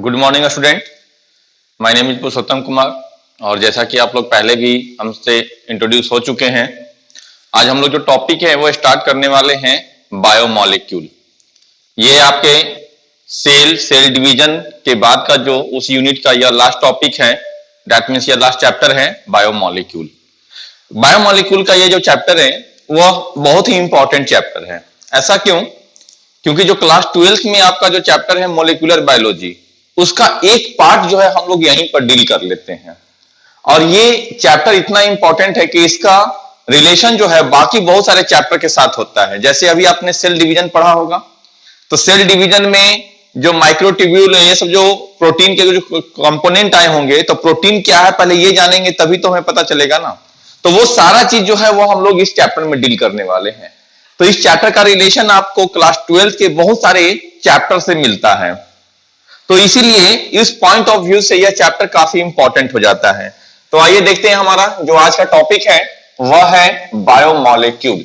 Good morning student, my name is Purushottam Kumar. और जैसा कि आप लोग पहले भी हमसे इंट्रोड्यूस हो चुके हैं, आज हम लोग जो टॉपिक है वो स्टार्ट करने वाले हैं बायोमॉलिक्यूल। ये आपके सेल डिवीजन के बाद का जो उस यूनिट का यह लास्ट टॉपिक है, दैट मीन्स यह लास्ट चैप्टर है बायोमॉलिक्यूल। बायोमॉलिक्यूल का ये जो चैप्टर है वह बहुत ही इंपॉर्टेंट चैप्टर है। ऐसा क्यों? क्योंकि जो क्लास 12th में आपका जो चैप्टर है मॉलिक्यूलर बायोलॉजी, उसका एक पार्ट जो है हम लोग यहीं पर डील कर लेते हैं। और ये चैप्टर इतना इंपॉर्टेंट है कि इसका रिलेशन जो है बाकी बहुत सारे चैप्टर के साथ होता है। जैसे अभी आपने सेल डिवीजन पढ़ा होगा, तो सेल डिवीजन में जो माइक्रोट्यूब्यूल है, ये सब जो प्रोटीन के जो कंपोनेंट आए होंगे, तो प्रोटीन क्या है पहले ये जानेंगे तभी तो हमें पता चलेगा ना। तो वो सारा चीज जो है वो हम लोग इस चैप्टर में डील करने वाले हैं। तो इस चैप्टर का रिलेशन आपको क्लास 12 के बहुत सारे चैप्टर से मिलता है। तो इसीलिए इस पॉइंट ऑफ व्यू से यह चैप्टर काफी इंपॉर्टेंट हो जाता है। तो आइए देखते हैं, हमारा जो आज का टॉपिक है वह है बायोमॉलिक्यूल।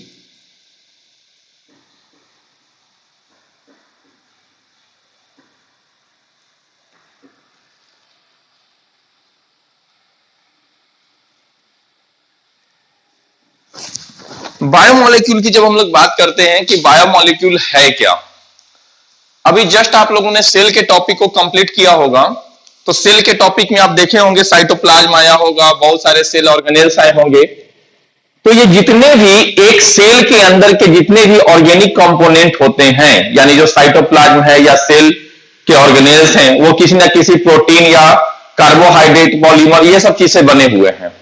बायोमॉलिक्यूल की जब हम लोग बात करते हैं कि बायोमॉलिक्यूल है क्या, अभी जस्ट आप लोगों ने सेल के टॉपिक को कंप्लीट किया होगा। तो सेल के टॉपिक में आप देखे होंगे साइटोप्लाज्म आया होगा, बहुत सारे सेल ऑर्गेनेल्स आए होंगे। तो ये जितने भी एक सेल के अंदर के जितने भी ऑर्गेनिक कंपोनेंट होते हैं, यानी जो साइटोप्लाज्म है या सेल के ऑर्गेनेल्स हैं, वो किसी ना किसी प्रोटीन या कार्बोहाइड्रेट, पॉलीमर, ये सब चीज से बने हुए हैं।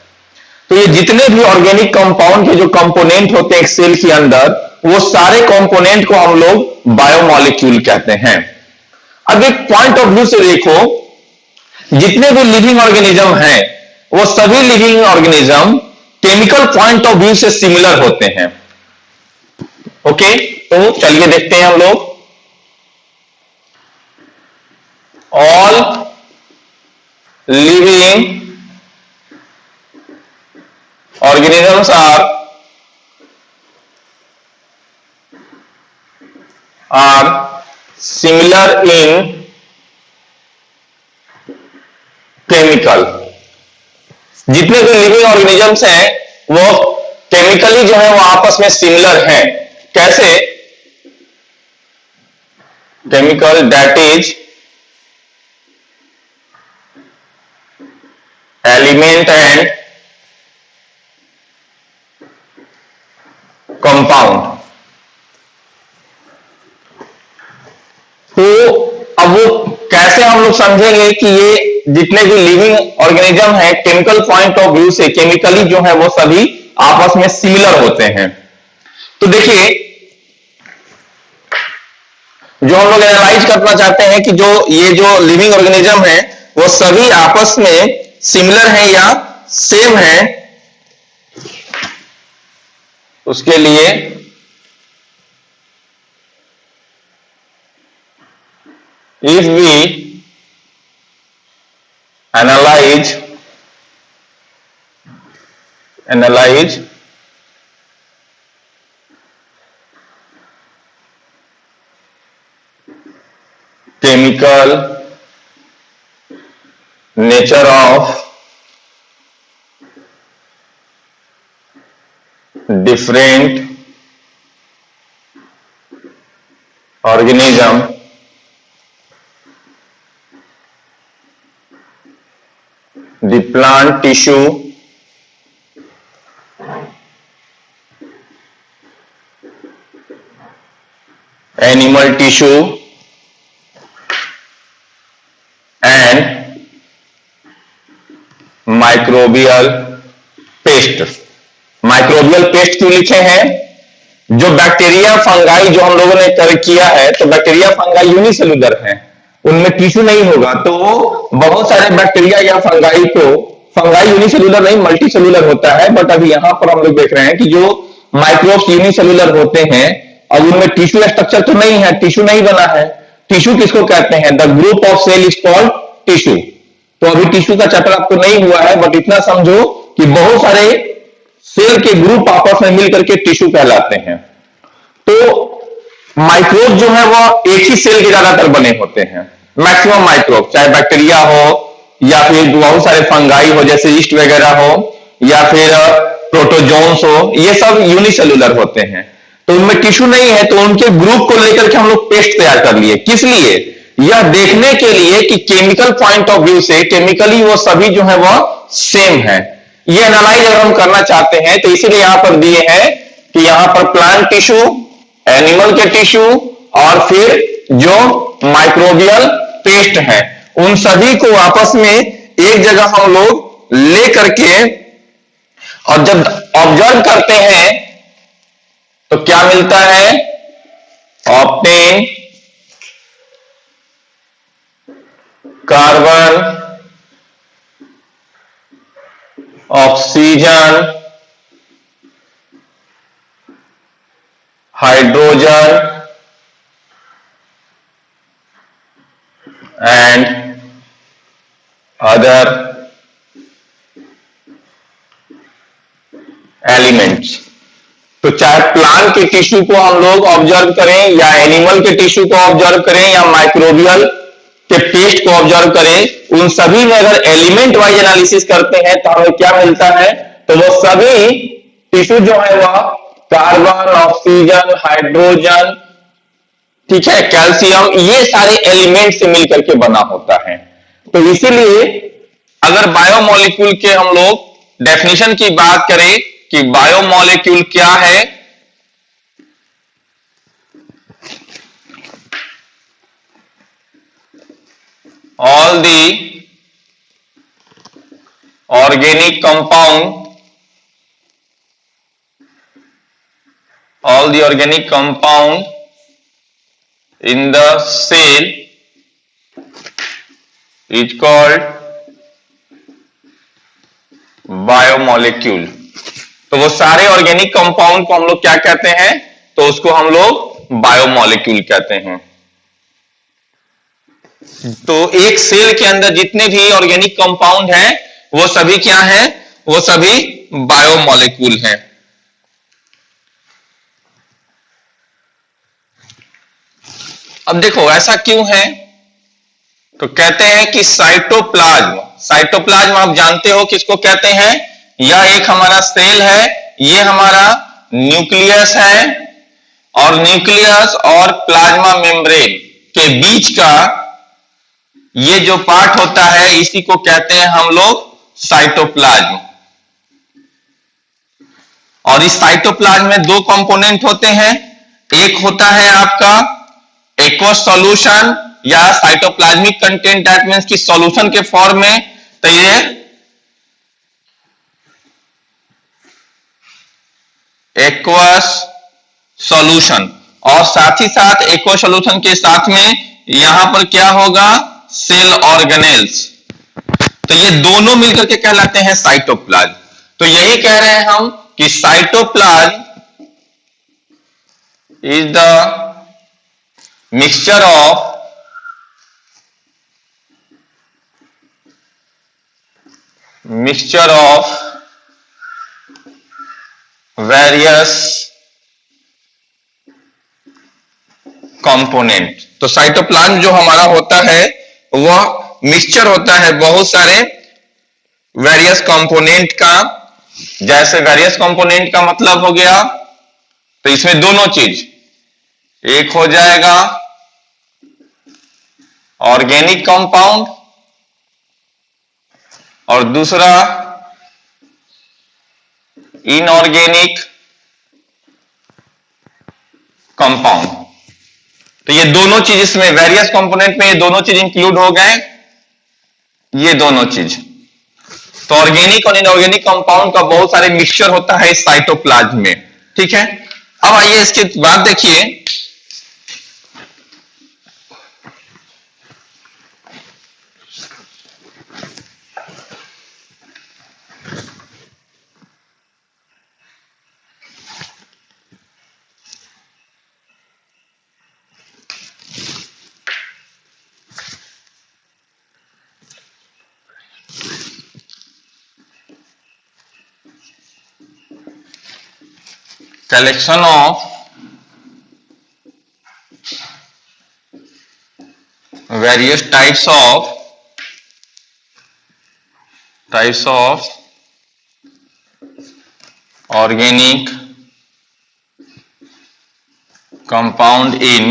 तो ये जितने भी ऑर्गेनिक कंपाउंड के जो कंपोनेंट होते हैं एक सेल के अंदर, वो सारे कंपोनेंट को हम लोग बायोमॉलिक्यूल कहते हैं। अब एक पॉइंट ऑफ व्यू से देखो, जितने भी लिविंग ऑर्गेनिज्म हैं वो सभी living organism chemical point of view से सिमिलर होते हैं। ओके, तो चलिए देखते हैं हम लोग। All living organisms are similar in chemical। जितने भी लिविंग ऑर्गेनिजम्स हैं वो केमिकली जो है वो आपस में सिमिलर हैं। कैसे? Chemical that is element and compound. तो अब वो कैसे हम लोग समझेंगे कि ये जितने भी लिविंग ऑर्गेनिज्म है केमिकल पॉइंट ऑफ व्यू से केमिकली जो है वो सभी आपस में सिमिलर होते हैं। तो देखिए, जो हम लोग एनालाइज करना चाहते हैं कि जो ये जो लिविंग ऑर्गेनिज्म है वो सभी आपस में सिमिलर है या सेम है, उसके लिए if we analyze chemical nature of different organism, the plant tissue, animal tissue and microbial paste। Microbial paste क्यों लिखे हैं? जो बैक्टीरिया फंगाई जो हम लोगों ने किया है, तो बैक्टीरिया फंगाई यूनिसेलुलर है, उनमें टिश्यू नहीं होगा। तो बहुत सारे बैक्टीरिया या फंगाई को, फंगाई यूनिसेलुलर नहीं मल्टी सेलुलर होता है, बट अभी यहां पर हम लोग देख रहे हैं कि जो माइक्रोब्स यूनिसेलुलर होते हैं, अब उनमें टिश्यू स्ट्रक्चर तो नहीं है, टिश्यू नहीं बना है। टिश्यू किसको कहते हैं? The group of cell is called tissue. तो अभी टिश्यू का चैप्टर आपको नहीं हुआ है, बट इतना समझो कि बहुत सारे सेल के ग्रुप आपस में मिलकर के टिश्यू कहलाते हैं। तो माइक्रोब जो है वो एक ही सेल के ज्यादातर बने होते हैं। मैक्सिमम माइक्रोब, चाहे बैक्टीरिया हो या फिर बहुत सारे फंगाई हो जैसे यीस्ट वगैरह हो या फिर प्रोटोजोन्स हो, ये सब यूनिसेलुलर होते हैं। तो उनमें टिश्यू नहीं है, तो उनके ग्रुप को लेकर के हम लोग पेस्ट तैयार कर लिए। किस लिए? यह देखने के लिए कि केमिकल पॉइंट ऑफ व्यू से केमिकली वो सभी जो है वह सेम है। ये एनालाइज अगर हम करना चाहते हैं तो इसीलिए यहां पर दिए हैं कि यहां पर प्लांट टिश्यू, एनिमल के टिश्यू और फिर जो माइक्रोबियल पेस्ट है, उन सभी को आपस में एक जगह हम लोग ले करके और जब ऑब्जर्व करते हैं तो क्या मिलता है? Obtain carbon, oxygen, hydrogen and other elements. तो चाहे प्लांट के टिश्यू को हम लोग ऑब्जर्व करें या एनिमल के टिश्यू को ऑब्जर्व करें या माइक्रोबियल के पेस्ट को ऑब्जर्व करें, उन सभी में अगर एलिमेंट वाइज एनालिसिस करते हैं तो हमें क्या मिलता है? तो वो सभी टिश्यू जो है वह कार्बन, ऑक्सीजन, हाइड्रोजन, ठीक है, कैल्शियम, ये सारे एलिमेंट से मिलकर के बना होता है। तो इसीलिए अगर बायोमोलिक्यूल के हम लोग डेफिनेशन की बात करें कि बायोमोलिक्यूल क्या है, all the organic compound, all the organic compound in the cell is called biomolecule. तो वो सारे ऑर्गेनिक कंपाउंड को हम लोग क्या कहते हैं? तो उसको हम लोग बायोमोलिक्यूल कहते हैं। तो एक सेल के अंदर जितने भी ऑर्गेनिक कंपाउंड हैं वो सभी क्या हैं? वो सभी बायोमोलिक्यूल हैं। अब देखो ऐसा क्यों है? तो कहते हैं कि साइटोप्लाज्म, साइटोप्लाज्म आप जानते हो किसको कहते हैं? यह एक हमारा सेल है, ये हमारा न्यूक्लियस है और न्यूक्लियस और प्लाज्मा मेम्ब्रेन के बीच का ये जो पार्ट होता है इसी को कहते हैं हम लोग साइटोप्लाज्म। और इस साइटोप्लाज्म में दो कंपोनेंट होते हैं, एक होता है आपका एक्वस सॉल्यूशन या साइटोप्लाज्मिक कंटेंट, दैट मींस कि सॉल्यूशन के फॉर्म में, तो ये एक्वस सॉल्यूशन, और साथ ही साथ एक्वस सॉल्यूशन के साथ में यहां पर क्या होगा? Cell organelles. तो ये दोनों मिलकर के कहलाते हैं साइटोप्लाज्म। तो यही कह रहे हैं हम कि cytoplasm is the mixture of various component. तो साइटोप्लाज्म जो हमारा होता है वह मिक्सचर होता है बहुत सारे वेरियस कंपोनेंट का। जैसे वेरियस कंपोनेंट का मतलब हो गया, तो इसमें दोनों चीज, एक हो जाएगा ऑर्गेनिक कंपाउंड और दूसरा इनऑर्गेनिक कंपाउंड। तो ये दोनों चीज इसमें वेरियस कंपोनेंट में ये दोनों चीज इंक्लूड हो गए, ये दोनों चीज। तो ऑर्गेनिक और इनऑर्गेनिक कंपाउंड का बहुत सारे मिक्सचर होता है इस साइटोप्लाज्म में, ठीक है। अब आइए इसके बाद देखिए, collection of various types of organic compound in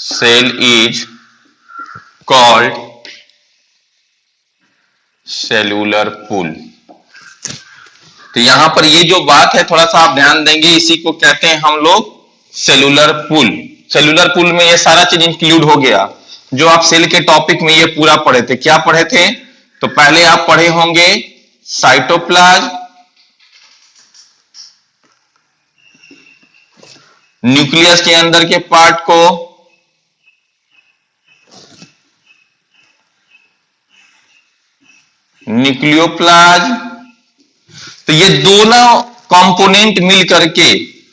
cell is called cellular pool. तो यहां पर ये जो बात है थोड़ा सा आप ध्यान देंगे, इसी को कहते हैं हम लोग सेल्यूलर पूल। सेल्यूलर पूल में ये सारा चीज इंक्लूड हो गया जो आप सेल के टॉपिक में ये पूरा पढ़े थे। क्या पढ़े थे? तो पहले आप पढ़े होंगे साइटोप्लाज्म, न्यूक्लियस के अंदर के पार्ट को, न्यूक्लियोप्लाज्म। तो ये दोनों कंपोनेंट मिल करके,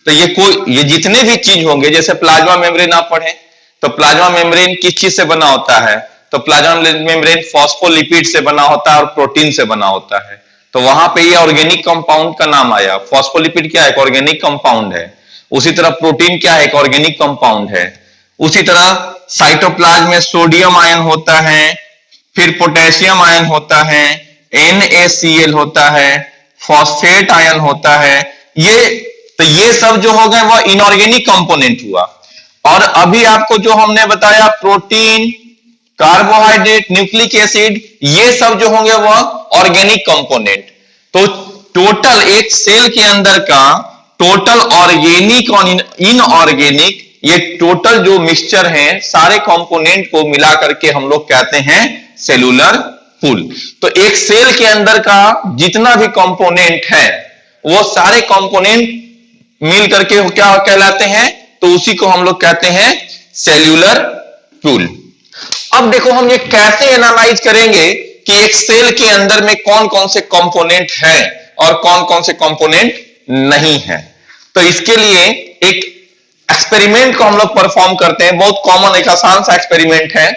तो ये जितने भी चीज होंगे, जैसे प्लाज्मा मेम्ब्रेन आप पढ़े, तो प्लाज्मा मेम्ब्रेन किस चीज से बना होता है? तो प्लाज्मा मेम्ब्रेन फॉस्फोलिपिड से बना होता है और प्रोटीन से बना होता है। तो वहां पे ये ऑर्गेनिक कंपाउंड का नाम आया। फॉस्फोलिपिड क्या है? एक ऑर्गेनिक कंपाउंड है। उसी तरह प्रोटीन क्या है? एक ऑर्गेनिक कंपाउंड है। उसी तरह साइटोप्लाज्म में सोडियम आयन होता है, फिर पोटेशियम आयन होता है, NaCl होता है, फॉस्फेट आयन होता है। ये सब जो हो गए वह इनऑर्गेनिक कंपोनेंट हुआ। और अभी आपको जो हमने बताया प्रोटीन, कार्बोहाइड्रेट, न्यूक्लिक एसिड, ये सब जो होंगे वह ऑर्गेनिक कंपोनेंट। तो टोटल एक सेल के अंदर का टोटल ऑर्गेनिक और इनऑर्गेनिक, ये टोटल जो मिक्सचर है सारे कंपोनेंट को मिला करके हम लोग कहते हैं सेलुलर पूल। तो एक सेल के अंदर का जितना भी कंपोनेंट है वो सारे कंपोनेंट मिल करके क्या कहलाते हैं? तो उसी को हम लोग कहते हैं सेल्यूलर पूल। अब देखो हम ये कैसे एनालाइज करेंगे कि एक सेल के अंदर में कौन कौन से कंपोनेंट है और कौन कौन से कंपोनेंट नहीं है। तो इसके लिए एक एक्सपेरिमेंट को हम लोग परफॉर्म करते हैं। बहुत कॉमन एक आसान सा एक्सपेरिमेंट है,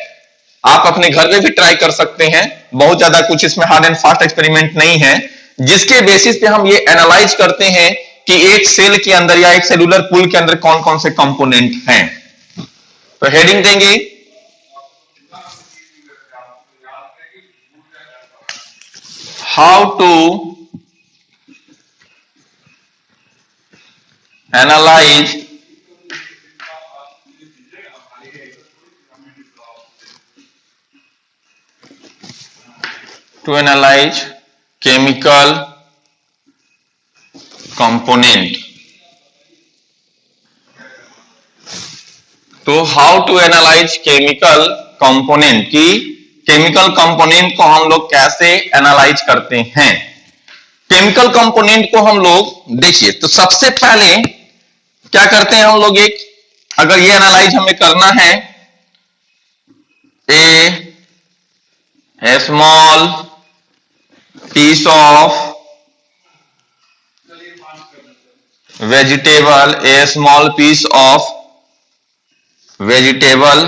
आप अपने घर में भी ट्राई कर सकते हैं। बहुत ज्यादा कुछ इसमें हार्ड एंड फास्ट एक्सपेरिमेंट नहीं है, जिसके बेसिस पे हम ये एनालाइज करते हैं कि एक सेल के अंदर या एक सेलुलर पूल के अंदर कौन कौन से कंपोनेंट हैं। तो हेडिंग देंगे how to analyse chemical component। तो how to analyse chemical component, की केमिकल कंपोनेंट को हम लोग कैसे एनालाइज करते हैं। केमिकल कंपोनेंट को हम लोग देखिए, तो सबसे पहले क्या करते हैं हम लोग, एक अगर ये एनालाइज हमें करना है, a small piece of vegetable, a small piece of vegetable,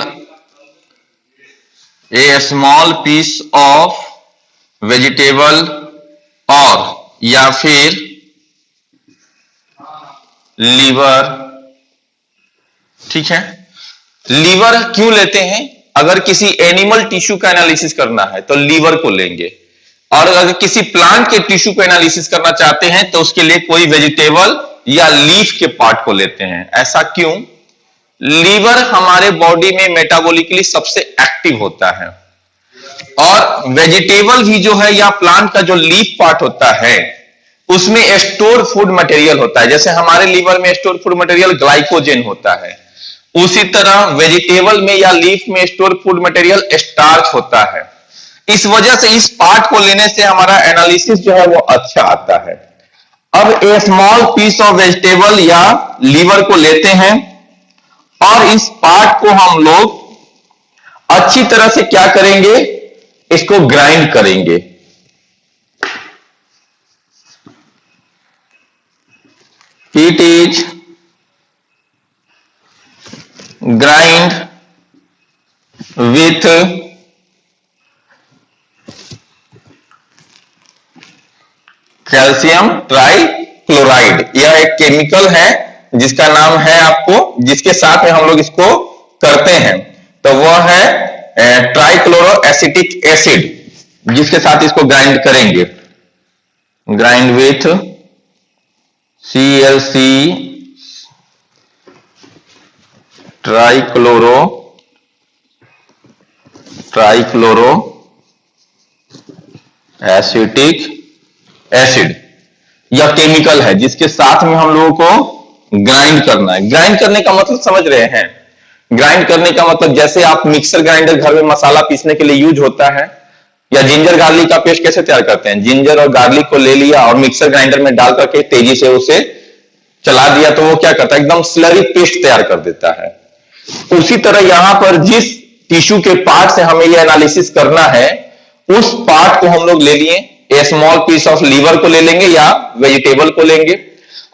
a small piece of vegetable, और या फिर लीवर। ठीक है, लीवर क्यों लेते हैं? अगर किसी एनिमल टिश्यू का एनालिसिस करना है तो लीवर को लेंगे, और अगर किसी प्लांट के टिश्यू को एनालिसिस करना चाहते हैं तो उसके लिए कोई वेजिटेबल या लीफ के पार्ट को लेते हैं। ऐसा क्यों? लीवर हमारे बॉडी में मेटाबॉलिकली सबसे एक्टिव होता है, और वेजिटेबल भी जो है या प्लांट का जो लीफ पार्ट होता है उसमें स्टोर फूड मटेरियल होता है। जैसे हमारे लीवर में स्टोर फूड मटेरियल ग्लाइकोजन होता है, उसी तरह वेजिटेबल में या लीफ में स्टोर फूड मटेरियल स्टार्च होता है। इस वजह से इस पार्ट को लेने से हमारा एनालिसिस जो है वो अच्छा आता है। अब ए स्मॉल पीस ऑफ वेजिटेबल या लीवर को लेते हैं और इस पार्ट को हम लोग अच्छी तरह से क्या करेंगे, इसको ग्राइंड करेंगे। It is grind with calcium trichloride. यह एक केमिकल है जिसका नाम है आपको, जिसके साथ में हम लोग इसको करते हैं। तो वह है ट्राइक्लोरो एसिटिक एसिड, जिसके साथ इसको ग्राइंड करेंगे, grind with ClC trichloro acetic acid. यह केमिकल है जिसके साथ में हम लोगों को ग्राइंड करना है। ग्राइंड करने का मतलब समझ रहे हैं? ग्राइंड करने का मतलब जैसे आप मिक्सर ग्राइंडर घर में मसाला पीसने के लिए यूज होता है, या जिंजर गार्लिक का पेस्ट कैसे तैयार करते हैं, जिंजर और गार्लिक को ले लिया और मिक्सर ग्राइंडर में डाल करके तेजी से उसे चला दिया तो वो क्या करता है, एकदम स्लरी पेस्ट तैयार कर देता है। उसी तरह यहां पर जिस टिश्यू के पार्ट से हमें ये एनालिसिस करना है, उस पार्ट को हम लोग ले लिए, ए स्मॉल पीस ऑफ लीवर को ले लेंगे या वेजिटेबल को लेंगे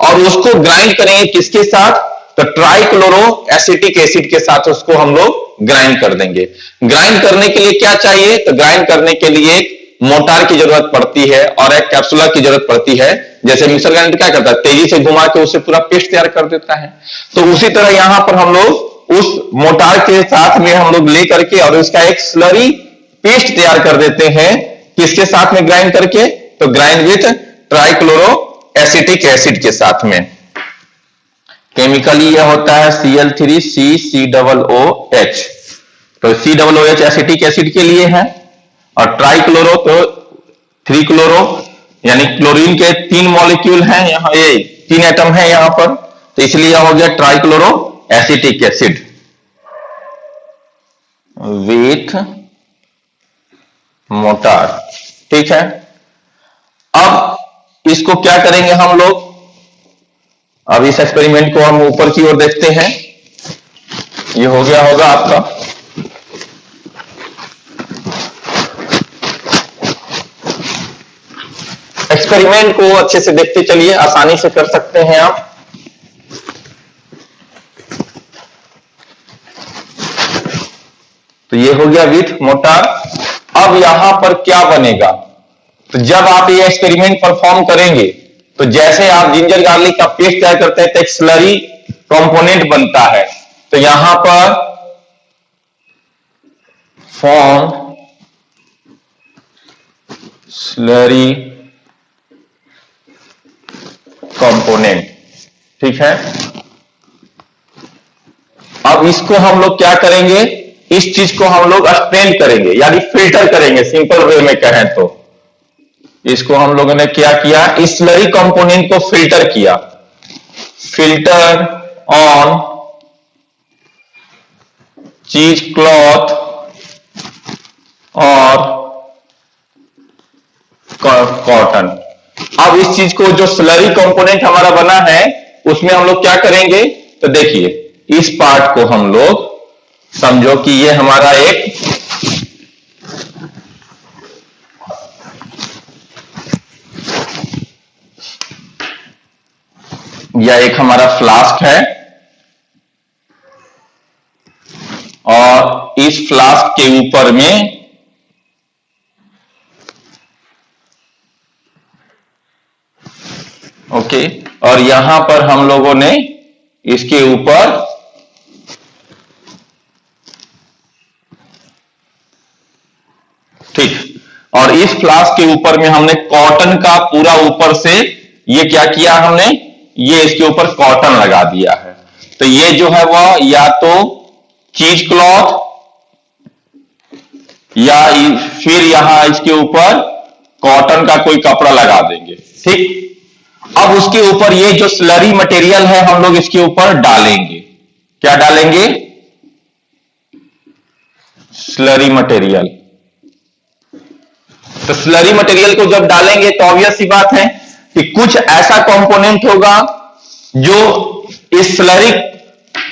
और उसको ग्राइंड करेंगे किसके साथ, तो ट्राइक्लोरो एसिटिक एसिड के साथ उसको हम लोग ग्राइंड कर देंगे। ग्राइंड करने के लिए क्या चाहिए, तो ग्राइंड करने के लिए एक मोटार की जरूरत पड़ती है और एक कैप्सूला की जरूरत पड़ती है। जैसे मिक्सर ग्राइंडर क्या करता है, तेजी से घुमा के उससे पूरा पेस्ट तैयार कर देता है, तो उसी तरह यहां पर हम लोग उस मोटार के साथ में हम लोग ले करके और उसका एक स्लरी पेस्ट तैयार कर देते हैं, किसके साथ में ग्राइंड करके, तो grind with trichloro acetic acid के साथ में। केमिकली यह होता है Cl3CCOOH, तो COOH एसिटिक एसिड के लिए है और ट्राइक्लोरो तो 3 क्लोरो, यानी क्लोरीन के 3 मॉलिक्यूल हैं यहां, ये 3 एटम है यहां पर, तो इसलिए हो गया trichloro acetic acid with motor. ठीक है, अब इसको क्या करेंगे हम लोग, अब इस एक्सपेरिमेंट को हम ऊपर की ओर देखते हैं। ये हो गया होगा आपका, एक्सपेरिमेंट को अच्छे से देखते चलिए, आसानी से कर सकते हैं आप। तो ये हो गया विथ मोटार। अब यहां पर क्या बनेगा, तो जब आप ये एक्सपेरिमेंट परफॉर्म करेंगे तो जैसे आप जिंजर गार्लिक का पेस्ट तैयार करते हैं तो एक स्लरी कंपोनेंट बनता है, तो यहां पर फॉर्म स्लरी कंपोनेंट। ठीक है, अब इसको हम लोग क्या करेंगे, इस चीज को हम लोग स्ट्रेन करेंगे यानी फिल्टर करेंगे, सिंपल वे में कहें तो। इसको हम लोगों ने क्या किया, इस स्लरी कंपोनेंट को फिल्टर किया, फिल्टर ऑन चीज क्लॉथ और कॉटन। अब इस चीज को जो स्लरी कंपोनेंट हमारा बना है उसमें हम लोग क्या करेंगे, तो देखिए इस पार्ट को हम लोग समझो कि ये हमारा एक हमारा फ्लास्क है और इस फ्लास्क के ऊपर में ओके, और यहां पर हम लोगों ने इसके ऊपर ठीक, और इस फ्लास्क के ऊपर में हमने कॉटन का पूरा ऊपर से ये क्या किया हमने, ये इसके ऊपर कॉटन लगा दिया है। तो ये जो है वह या तो चीज क्लॉथ या फिर यहां इसके ऊपर कॉटन का कोई कपड़ा लगा देंगे। ठीक, अब उसके ऊपर ये जो स्लरी मटेरियल है हम लोग इसके ऊपर डालेंगे, क्या डालेंगे, स्लरी मटेरियल। तो स्लरी मटेरियल को जब डालेंगे तो ऑब्वियस सी बात है कि कुछ ऐसा कंपोनेंट होगा जो इस स्लरी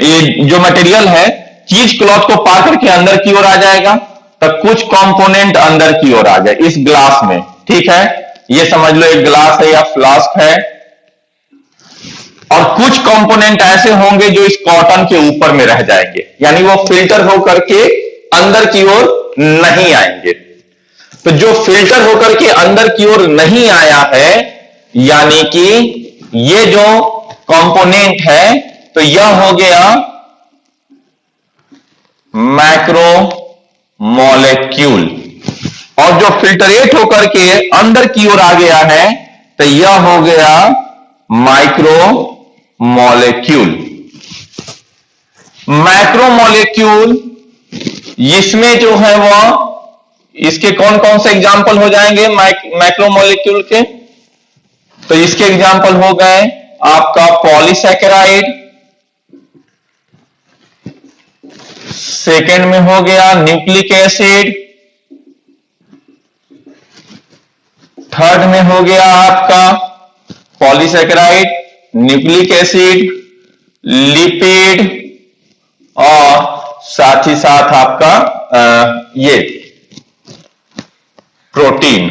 ये जो मटेरियल है चीज क्लॉथ को पार करके अंदर की ओर आ जाएगा, तो कुछ कंपोनेंट अंदर की ओर आ जाए इस ग्लास में। ठीक है, ये समझ लो एक ग्लास है या फ्लास्क है, और कुछ कंपोनेंट ऐसे होंगे जो इस कॉटन के ऊपर में रह जाएंगे, यानी वो फिल्टर होकर के अंदर की ओर नहीं आएंगे। तो जो फिल्टर होकर के अंदर की ओर नहीं आया है, यानी कि ये जो कंपोनेंट है, तो यह हो गया मैक्रो मॉलिक्यूल, और जो फिल्टरेट होकर के अंदर की ओर आ गया है तो यह हो गया माइक्रो मॉलिक्यूल। मैक्रो मॉलिक्यूल इसमें जो है वह, इसके कौन कौन से एग्जाम्पल हो जाएंगे मैक्रो मॉलिक्यूल के? तो इसके एग्जाम्पल हो गए आपका पॉलीसैकेराइड, सेकेंड में हो गया न्यूक्लिक एसिड, थर्ड में हो गया आपका पॉलीसैकेराइड, न्यूक्लिक एसिड, लिपिड, और साथ ही साथ आपका ये प्रोटीन।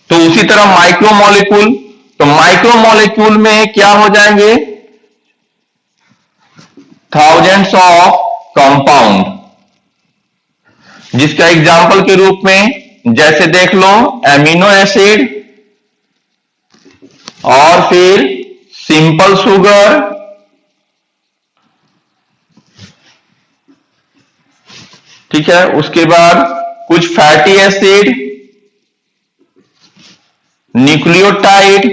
तो उसी तरह माइक्रोमोलिक्यूल, तो माइक्रोमोलिक्यूल में क्या हो जाएंगे? थाउजेंड्स ऑफ कंपाउंड, जिसका एग्जाम्पल के रूप में जैसे देख लो एमिनो एसिड, और फिर सिंपल शुगर, ठीक है, उसके बाद कुछ फैटी एसिड, न्यूक्लियोटाइड,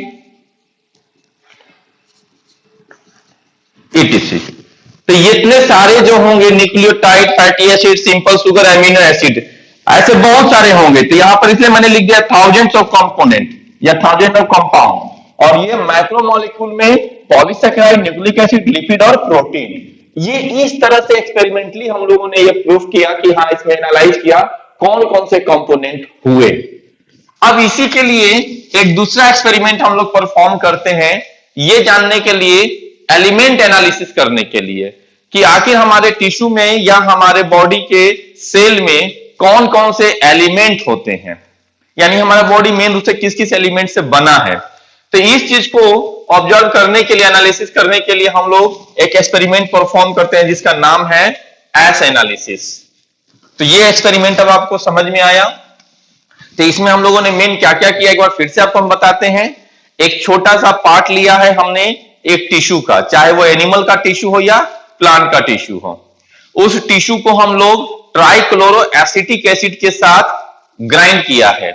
इटीसी। तो ये इतने सारे जो होंगे, nucleotide, fatty acid, simple sugar, amino acid, ऐसे बहुत सारे होंगे। तो यहां पर इसलिए मैंने लिख दिया थाउजेंड्स ऑफ कंपोनेंट या थाउजेंड ऑफ कंपाउंड। और ये मैक्रोमोलिक्यूल में पॉलीसैकेराइड, न्यूक्लिक एसिड, लिपिड और प्रोटीन, ये इस तरह से एक्सपेरिमेंटली हम लोगों ने ये प्रूफ किया कि हाँ, इसमें एनालाइज किया कौन कौन से कंपोनेंट हुए। अब इसी के लिए एक दूसरा एक्सपेरिमेंट हम लोग परफॉर्म करते हैं, ये जानने के लिए, एलिमेंट एनालिसिस करने के लिए, कि आखिर हमारे टिश्यू में या हमारे बॉडी के सेल में कौन कौन से एलिमेंट होते हैं, यानी हमारा बॉडी मेन रूप से किस किस एलिमेंट से बना है। तो इस चीज को ऑब्जर्व करने के लिए, एनालिसिस करने के लिए हम लोग एक एक्सपेरिमेंट परफॉर्म करते हैं जिसका नाम है एस एनालिसिस। तो ये एक्सपेरिमेंट अब आपको समझ में आया। तो इसमें हम लोगों ने मेन क्या क्या किया, एक बार फिर से आपको हम बताते हैं। एक छोटा सा पार्ट लिया है हमने एक टिश्यू का, चाहे वो एनिमल का टिश्यू हो या प्लांट का टिश्यू हो। उस टिश्यू को हम लोग ट्राइक्लोरो एसिटिक एसिड के साथ ग्राइंड किया है।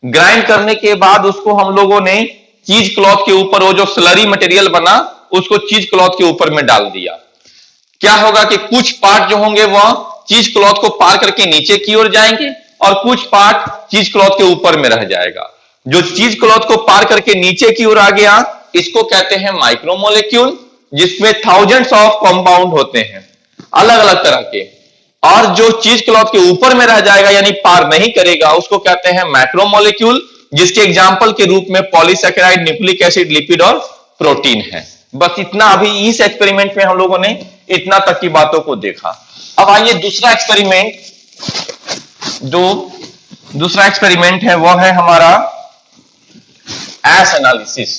ग्राइंड करने के बाद उसको हम लोगों ने चीज क्लॉथ के ऊपर, वो जो स्लरी मटेरियल बना उसको चीज क्लॉथ के ऊपर में डाल दिया। क्या होगा कि कुछ पार्ट जो होंगे वह चीज क्लॉथ को पार करके नीचे की ओर जाएंगे और कुछ पार्ट चीज क्लॉथ के ऊपर में रह जाएगा। जो चीज क्लॉथ को पार करके नीचे की ओर आ गया, इसको कहते हैं माइक्रोमोलिक्यूल, जिसमें थाउजेंड्स ऑफ कंपाउंड होते हैं अलग अलग तरह के। और जो चीज क्लॉथ के ऊपर में रह जाएगा यानी पार नहीं करेगा, उसको कहते हैं मैक्रोमोलिक्यूल, जिसके एग्जाम्पल के रूप में पॉलीसैकेराइड, न्यूक्लिक एसिड, लिपिड और प्रोटीन है। बस इतना अभी इस एक्सपेरिमेंट में हम लोगों ने इतना तक की बातों को देखा। अब आइए दूसरा एक्सपेरिमेंट, जो दूसरा एक्सपेरिमेंट है वह है हमारा एस एनालिसिस।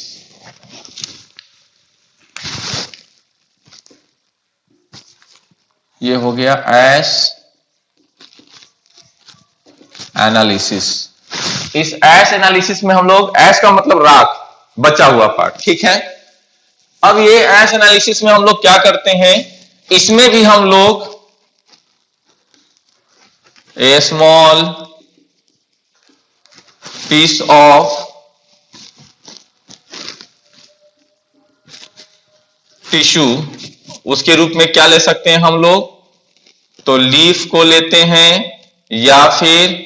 ये हो गया एस एनालिसिस। इस एस एनालिसिस में हम लोग, एस का मतलब राख, बचा हुआ पार्ट, ठीक है। अब ये एस एनालिसिस में हम लोग क्या करते हैं, इसमें भी हम लोग ए स्मॉल पीस ऑफ टिश्यू, उसके रूप में क्या ले सकते हैं हम लोग, तो लीफ को लेते हैं या फिर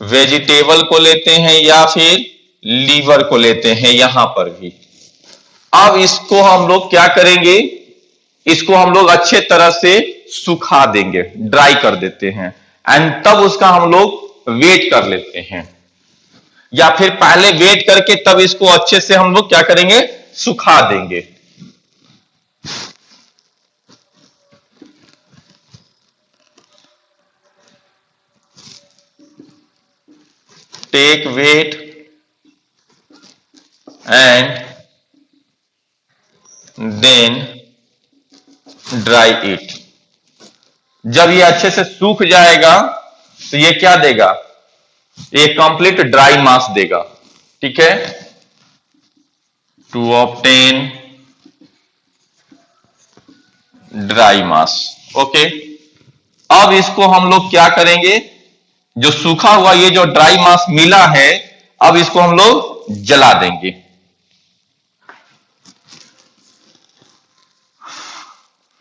वेजिटेबल को लेते हैं या फिर लीवर को लेते हैं यहां पर भी। अब इसको हम लोग क्या करेंगे, इसको हम लोग अच्छे तरह से सुखा देंगे, ड्राई कर देते हैं, एंड तब उसका हम लोग वेट कर लेते हैं, या फिर पहले वेट करके तब इसको अच्छे से हम लोग क्या करेंगे, सुखा देंगे। Take wet and then dry it. जब ये अच्छे से सूख जाएगा तो ये क्या देगा, ये कंप्लीट ड्राई मास देगा, ठीक है। To obtain dry mass. Okay, अब इसको हम लोग क्या करेंगे, जो सूखा हुआ ये जो ड्राई मास मिला है, अब इसको हम लोग जला देंगे।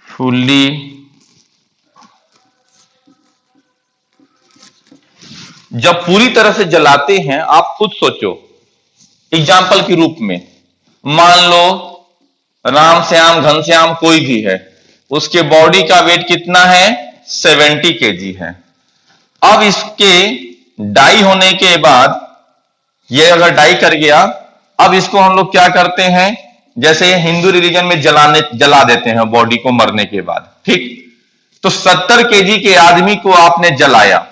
फुल्ली जब पूरी तरह से जलाते हैं, आप खुद सोचो, एग्जाम्पल के रूप में मान लो राम श्याम घनश्याम कोई भी है, उसके बॉडी का वेट कितना है, 70 केजी है। अब इसके डाई होने के बाद, ये अगर डाई कर गया, अब इसको हम लोग क्या करते हैं, जैसे हिंदू रिलीजन में जला देते हैं बॉडी को मरने के बाद, ठीक। तो 70 केजी के आदमी को आपने जलाया,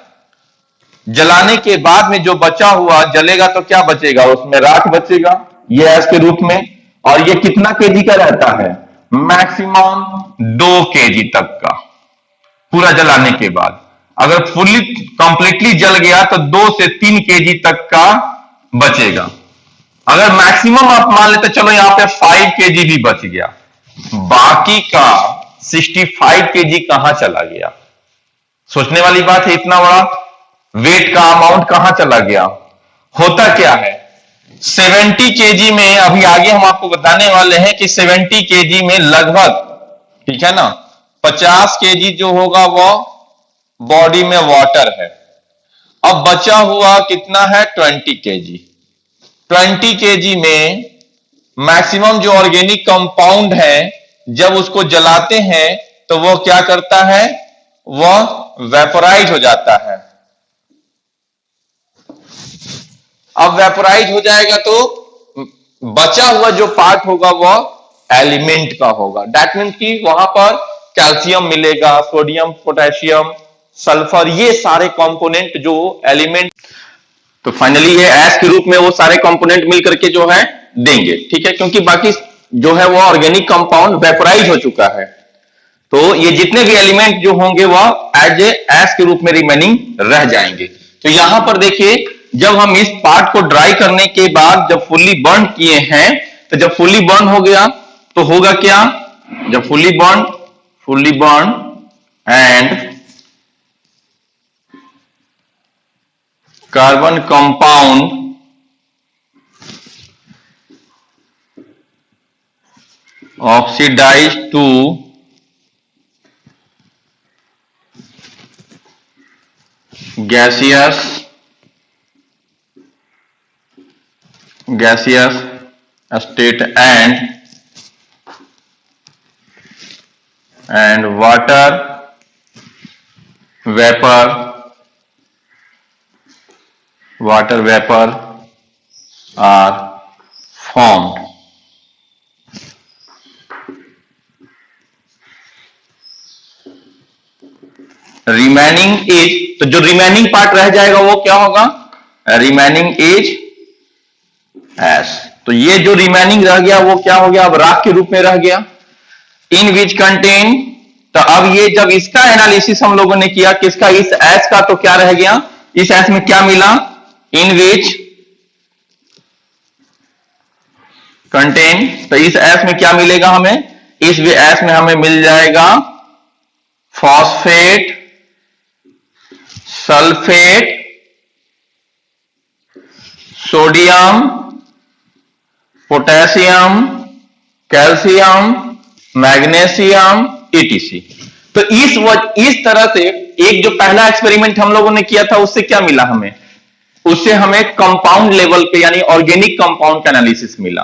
जलाने के बाद में जो बचा हुआ जलेगा तो क्या बचेगा, उसमें राख बचेगा, ये ऐश के रूप में। और ये कितना केजी का रहता है, मैक्सिमम 2 केजी तक का, पूरा जलाने के बाद। अगर फुल्ली कंप्लीटली जल गया तो 2 से 3 केजी तक का बचेगा। अगर मैक्सिमम आप मान लेते, चलो यहां पे 5 केजी भी बच गया, बाकी का 65 केजी कहां चला गया। सोचने वाली बात है, इतना बड़ा वेट का अमाउंट कहां चला गया। होता क्या है, 70 केजी में, अभी आगे हम आपको बताने वाले हैं कि 70 केजी में लगभग, ठीक है ना, 50 केजी जो होगा वो बॉडी में वाटर है। अब बचा हुआ कितना है, 20 केजी। 20 केजी में मैक्सिमम जो ऑर्गेनिक कंपाउंड है, जब उसको जलाते हैं तो वो क्या करता है, वह वेपोराइज हो जाता है। अब वेपोराइज हो जाएगा तो बचा हुआ जो पार्ट होगा वह एलिमेंट का होगा। दैट मीन्स कि वहां पर कैल्शियम मिलेगा, सोडियम, पोटेशियम, सल्फर, ये सारे कंपोनेंट जो एलिमेंट, तो फाइनली ये ऐश के रूप में वो सारे कंपोनेंट मिलकर के जो है देंगे, ठीक है, क्योंकि बाकी जो है वो ऑर्गेनिक कंपाउंड वेपोराइज हो चुका है। तो ये जितने भी एलिमेंट जो होंगे वह एज ए ऐश के रूप में रिमेनिंग रह जाएंगे। तो यहां पर देखिए, जब हम इस पार्ट को ड्राई करने के बाद जब फुल्ली बर्न किए हैं, तो जब फुल्ली बर्न हो गया तो होगा क्या, जब fully burn and carbon compound oxidise to gaseous state and water vapor are formed। Remaining ash, तो जो रिमेनिंग पार्ट रह जाएगा वो क्या होगा, रिमेनिंग एज ऐश। तो ये जो रिमेनिंग रह गया वो क्या हो गया, अब राख के रूप में रह गया। इन विच कंटेन, तो अब ये जब इसका एनालिसिस हम लोगों ने किया किसका, इस ऐश का, तो क्या रह गया, इस ऐश में क्या मिला, इन विच कंटेन, तो इस ऐश में क्या मिलेगा हमें, इस ऐश में हमें मिल जाएगा phosphate, sulphate, sodium, potassium, calcium, magnesium, etc. तो इस तरह से एक जो पहला एक्सपेरिमेंट हम लोगों ने किया था उससे क्या मिला हमें, उससे हमें कंपाउंड लेवल पे यानी ऑर्गेनिक कंपाउंड का एनालिसिस मिला।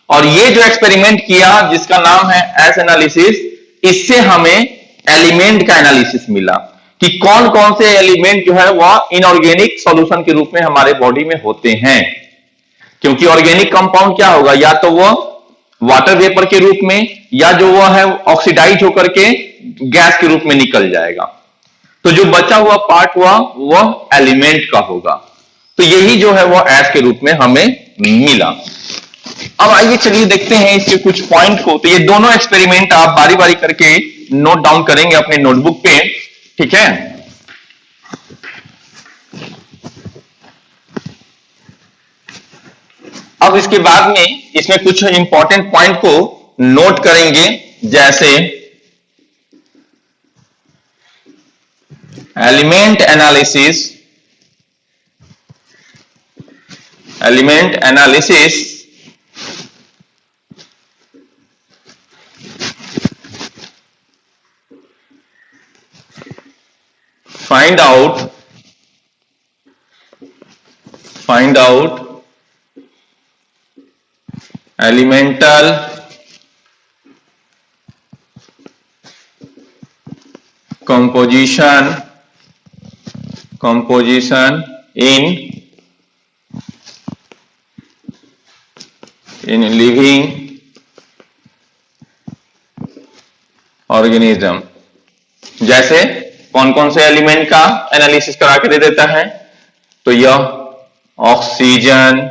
और ये जो एक्सपेरिमेंट किया जिसका नाम है ऐश एनालिसिस, इससे हमें एलिमेंट का एनालिसिस मिला कि कौन कौन से एलिमेंट जो है वह इनऑर्गेनिक सॉल्यूशन के रूप में हमारे बॉडी में होते हैं। क्योंकि ऑर्गेनिक कंपाउंड क्या होगा, या तो वह वाटर वेपर के रूप में, या जो वह है ऑक्सीडाइज होकर के गैस के रूप में निकल जाएगा। तो जो बचा हुआ पार्ट हुआ वह एलिमेंट का होगा। तो यही जो है वह ऐश के रूप में हमें मिला। अब आइए चलिए देखते हैं इसके कुछ पॉइंट को। तो ये दोनों एक्सपेरिमेंट आप बारी बारी करके नोट डाउन करेंगे अपने नोटबुक पे, ठीक है। अब इसके बाद में इसमें कुछ इंपॉर्टेंट पॉइंट को नोट करेंगे, जैसे element analysis find out elemental composition in living organism। जैसे कौन कौन से एलिमेंट का एनालिसिस करा के दे देता है, तो यह ऑक्सीजन,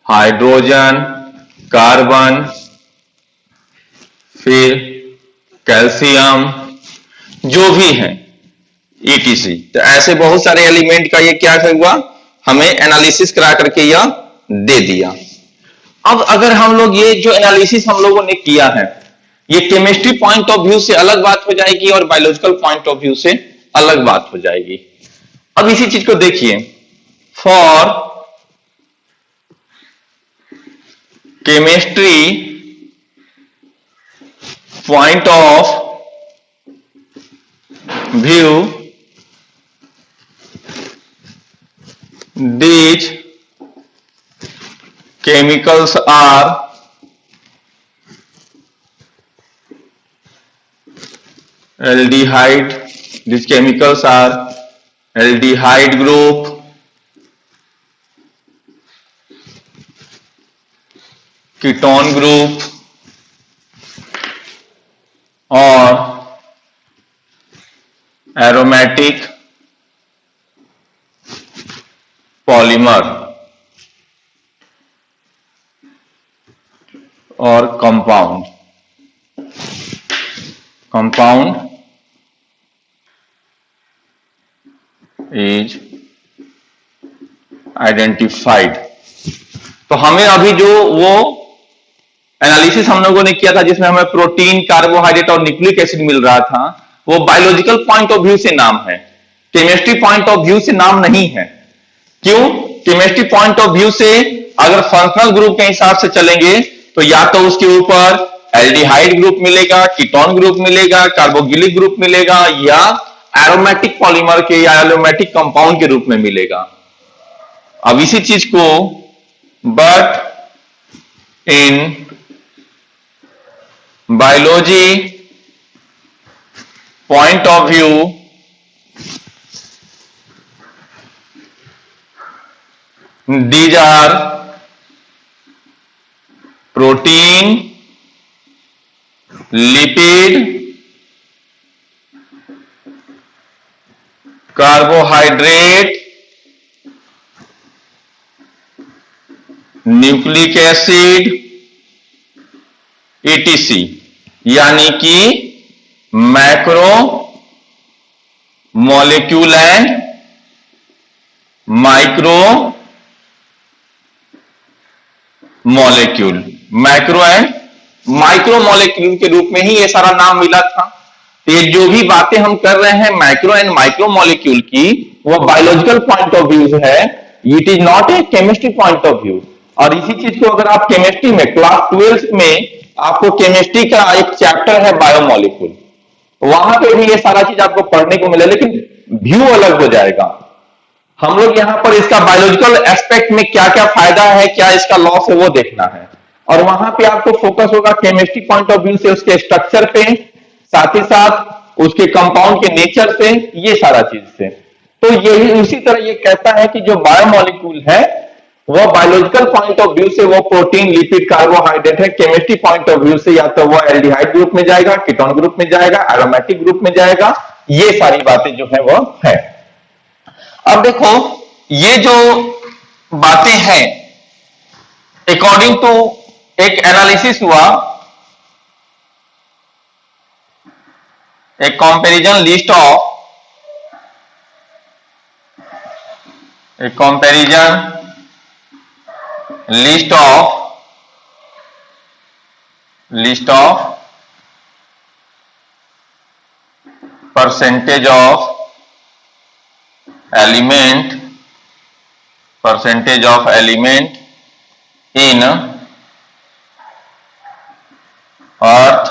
हाइड्रोजन, कार्बन, फिर कैल्शियम, जो भी है ईटीसी। तो ऐसे बहुत सारे एलिमेंट का ये क्या हुआ, हमें एनालिसिस करा करके यह दे दिया। अब अगर हम लोग ये जो एनालिसिस हम लोगों ने किया है, ये केमिस्ट्री पॉइंट ऑफ व्यू से अलग बात हो जाएगी और बायोलॉजिकल पॉइंट ऑफ व्यू से अलग बात हो जाएगी। अब इसी चीज को देखिए, for chemistry point of view, these chemicals are aldehyde, these chemicals are aldehyde group, ketone group और aromatic पॉलीमर और कंपाउंड इज आइडेंटिफाइड। तो हमें अभी जो वो एनालिसिस हम लोगों ने किया था जिसमें हमें प्रोटीन, कार्बोहाइड्रेट और न्यूक्लिक एसिड मिल रहा था, वो बायोलॉजिकल पॉइंट ऑफ व्यू से नाम है, केमिस्ट्री पॉइंट ऑफ व्यू से नाम नहीं है। क्यों? केमिस्ट्री पॉइंट ऑफ व्यू से अगर फंक्शनल ग्रुप के हिसाब से चलेंगे तो या तो उसके ऊपर एल्डिहाइड ग्रुप मिलेगा, कीटोन ग्रुप मिलेगा, कार्बोक्सिलिक ग्रुप मिलेगा, या एरोमेटिक पॉलीमर के या एरोमेटिक कंपाउंड के रूप में मिलेगा। अब इसी चीज को but in biology point of view these are protein, lipid, carbohydrate, nucleic acid, etc, यानी कि macro molecule and micro molecule, macro and micro molecule के रूप में ही ये सारा नाम मिला था। तो ये जो भी बातें हम कर रहे हैं मैक्रो एंड माइक्रो मॉलिक्यूल की, वो बायोलॉजिकल पॉइंट ऑफ व्यू है, it is not a chemistry point of view. और इसी चीज को अगर आप केमिस्ट्री में क्लास 12 में आपको केमिस्ट्री का एक चैप्टर है बायोमॉलिक्यूल, वहां पे भी ये सारा चीज आपको पढ़ने को मिले, लेकिन व्यू अलग हो जाएगा। हम लोग यहां पर इसका बायोलॉजिकल एस्पेक्ट में क्या क्या फायदा है, क्या इसका लॉस है, वो देखना है। और वहां पे आपको फोकस होगा केमिस्ट्री पॉइंट ऑफ व्यू से उसके स्ट्रक्चर पे, साथ ही साथ उसके कंपाउंड के नेचर से, ये सारा चीज से। तो यही उसी तरह ये कहता है कि जो बायोमॉलिक्यूल है वो बायोलॉजिकल पॉइंट ऑफ व्यू से वो प्रोटीन, लिपिड, कार्बोहाइड्रेट है। केमिस्ट्री पॉइंट ऑफ व्यू से या तो वो एल्डिहाइड ग्रुप में जाएगा, कीटोन ग्रुप में जाएगा, एरोमेटिक ग्रुप में जाएगा। ये सारी बातें जो है वो है। अब देखो ये जो बातें हैं अकॉर्डिंग टू एक एनालिसिस हुआ, एक comparison list of percentage of element, percentage of element in earth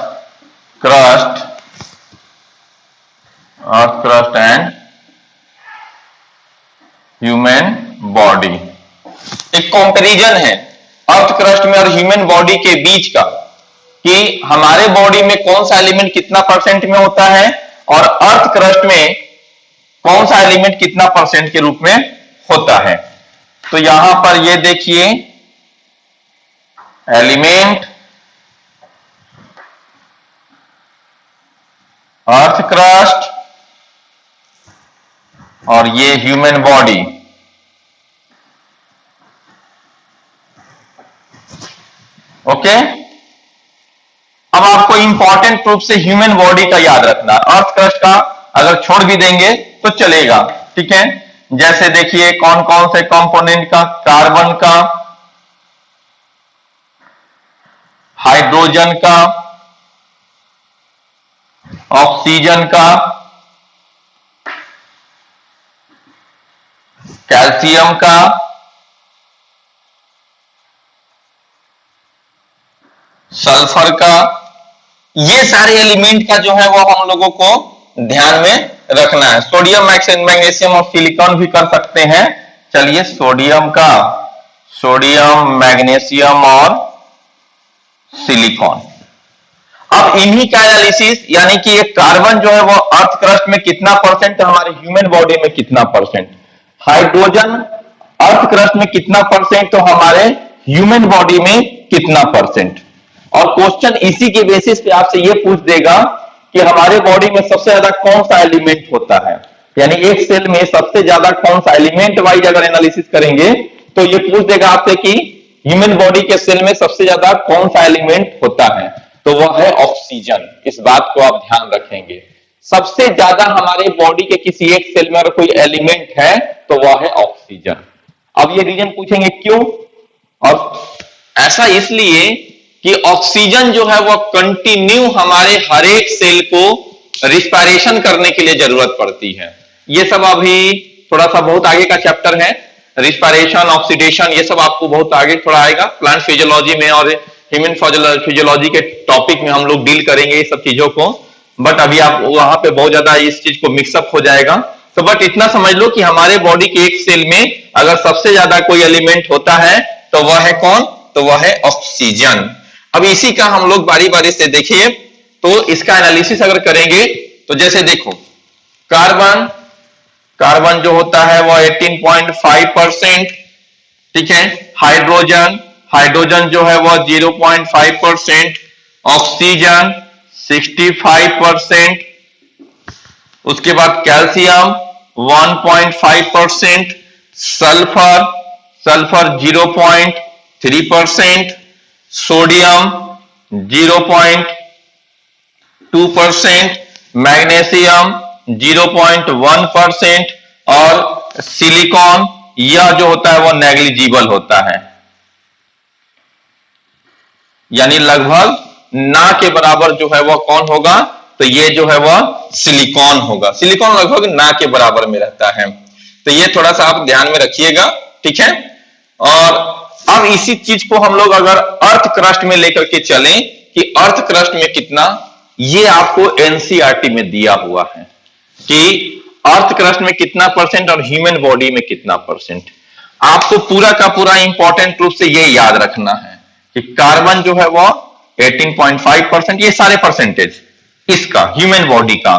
crust and human body. एक कंपैरिजन है अर्थ क्रस्ट में और ह्यूमन बॉडी के बीच का कि हमारे बॉडी में कौन सा एलिमेंट कितना परसेंट में होता है और अर्थ क्रस्ट में कौन सा एलिमेंट कितना परसेंट के रूप में होता है। तो यहां पर ये देखिए एलिमेंट, अर्थ क्रस्ट और ये ह्यूमन बॉडी। ओके, अब आपको इंपॉर्टेंट रूप से ह्यूमन बॉडी का याद रखना, अर्थ क्रस्ट का अगर छोड़ भी देंगे तो चलेगा, ठीक है। जैसे देखिए कौन कौन से कंपोनेंट का, कार्बन का, हाइड्रोजन का, ऑक्सीजन का, कैल्शियम का, सल्फर का, ये सारे एलिमेंट का जो है वो हम लोगों को ध्यान में रखना है। सोडियम, मैग्नीशियम और सिलिकॉन भी कर सकते हैं। चलिए सोडियम का, सोडियम, मैग्नीशियम और सिलिकॉन। अब इन्हीं का एनालिसिस, यानी कि ये कार्बन जो है वो अर्थ क्रस्ट में कितना परसेंट, हमारे ह्यूमन बॉडी में कितना परसेंट, हाइड्रोजन अर्थ क्रस्ट में कितना परसेंट, तो हमारे ह्यूमन बॉडी में कितना परसेंट। और क्वेश्चन इसी के बेसिस पे आपसे ये पूछ देगा कि हमारे बॉडी में सबसे ज्यादा कौन सा एलिमेंट होता है, यानी एक सेल में सबसे ज्यादा कौन सा एलिमेंट वाइज अगर एनालिसिस करेंगे तो ये पूछ देगा आपसे कि ह्यूमन बॉडी के सेल में सबसे ज्यादा कौन सा एलिमेंट होता है, तो वह है ऑक्सीजन। इस बात को आप ध्यान रखेंगे, सबसे ज्यादा हमारे बॉडी के किसी एक सेल में अगर कोई एलिमेंट है तो वह है ऑक्सीजन। अब ये रीजन पूछेंगे क्यों, और ऐसा इसलिए कि ऑक्सीजन जो है वो कंटिन्यू हमारे हर एक सेल को रिस्पायरेशन करने के लिए जरूरत पड़ती है। ये सब अभी थोड़ा सा बहुत आगे का चैप्टर है, रिस्पायरेशन, ऑक्सीडेशन, ये सब आपको बहुत आगे थोड़ा आएगा प्लांट फिजियोलॉजी में और ह्यूमन फिजियोलॉजी के टॉपिक में हम लोग डील करेंगे ये सब चीजों को। बट अभी आप वहां पे बहुत ज्यादा इस चीज को मिक्सअप हो जाएगा। तो बट इतना समझ लो कि हमारे बॉडी के एक सेल में अगर सबसे ज्यादा कोई एलिमेंट होता है तो वह है कौन, तो वह है ऑक्सीजन। अब इसी का हम लोग बारी बारी से देखिए, तो इसका एनालिसिस अगर करेंगे तो जैसे देखो कार्बन, कार्बन जो होता है वो 18.5%, ठीक है। हाइड्रोजन, हाइड्रोजन जो है वो 0.5%, ऑक्सीजन 65%, उसके बाद calcium 1.5%, sulphur, sulphur 0.3%, sodium 0.2%, magnesium 0.1% और सिलिकॉन यह जो होता है वो नेग्लिजिबल होता है, यानी लगभग ना के बराबर जो है वो कौन होगा, तो ये जो है वह सिलिकॉन होगा। सिलिकॉन लगभग ना के बराबर में रहता है, तो ये थोड़ा सा आप ध्यान में रखिएगा, ठीक है। और अब इसी चीज को हम लोग अगर अर्थ क्रस्ट में लेकर के चलें कि अर्थ क्रस्ट में कितना, ये आपको एनसीईआरटी में दिया हुआ है कि अर्थ क्रस्ट में कितना परसेंट और ह्यूमन बॉडी में कितना परसेंट। आपको पूरा का पूरा इंपॉर्टेंट रूप से ये याद रखना है कि कार्बन जो है वो 18.5%, ये सारे परसेंटेज इसका ह्यूमन बॉडी का।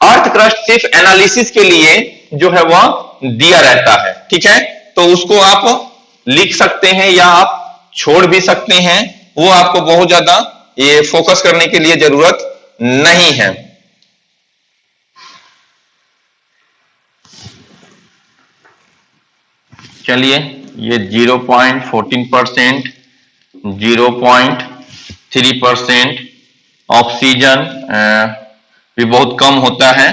अर्थ क्रस्ट सिर्फ एनालिसिस के लिए जो है वह दिया रहता है, ठीक है। तो उसको आप लिख सकते हैं या आप छोड़ भी सकते हैं, वो आपको बहुत ज्यादा ये फोकस करने के लिए जरूरत नहीं है। चलिए ये 0.14%, 0.3%, ऑक्सीजन भी बहुत कम होता है,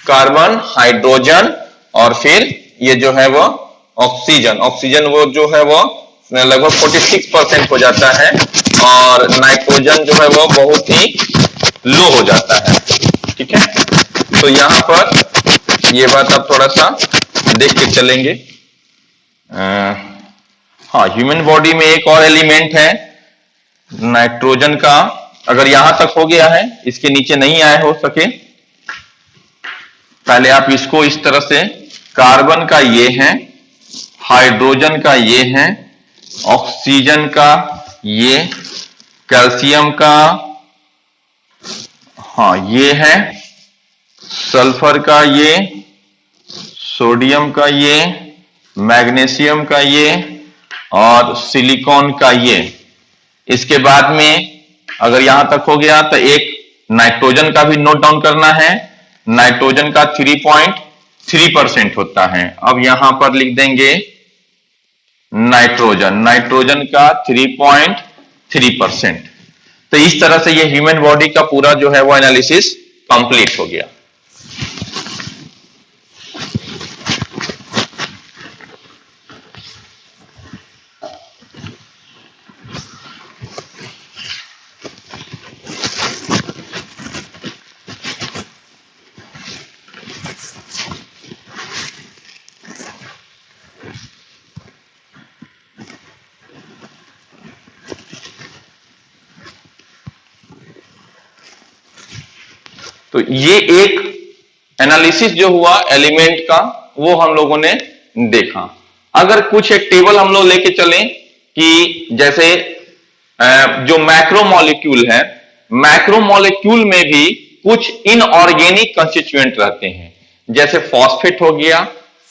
कार्बन, हाइड्रोजन और फिर ये जो है वो ऑक्सीजन, ऑक्सीजन वो जो है वो लगभग 46% हो जाता है और नाइट्रोजन जो है वो बहुत ही लो हो जाता है, ठीक है। तो यहां पर ये बात आप थोड़ा सा देख के चलेंगे। हाँ, ह्यूमन बॉडी में एक और एलिमेंट है नाइट्रोजन का। अगर यहां तक हो गया है, इसके नीचे नहीं आए हो सके, पहले आप इसको इस तरह से, कार्बन का ये है, हाइड्रोजन का ये है, ऑक्सीजन का ये, कैल्शियम का हाँ ये है, सल्फर का ये, सोडियम का ये, मैग्नीशियम का ये और सिलिकॉन का ये। इसके बाद में अगर यहां तक हो गया तो एक नाइट्रोजन का भी नोट डाउन करना है। नाइट्रोजन का 3.3% होता है। अब यहां पर लिख देंगे नाइट्रोजन का 3.3%। तो इस तरह से ये ह्यूमन बॉडी का पूरा जो है वो एनालिसिस कंप्लीट हो गया। तो ये एक एनालिसिस जो हुआ एलिमेंट का, वो हम लोगों ने देखा। अगर कुछ एक टेबल हम लोग लेके चलें कि जैसे जो मैक्रोमोलेक्यूल है, मैक्रोमोलेक्यूल में भी कुछ इनऑर्गेनिक कंस्टिट्यूएंट रहते हैं, जैसे फॉस्फेट हो गया,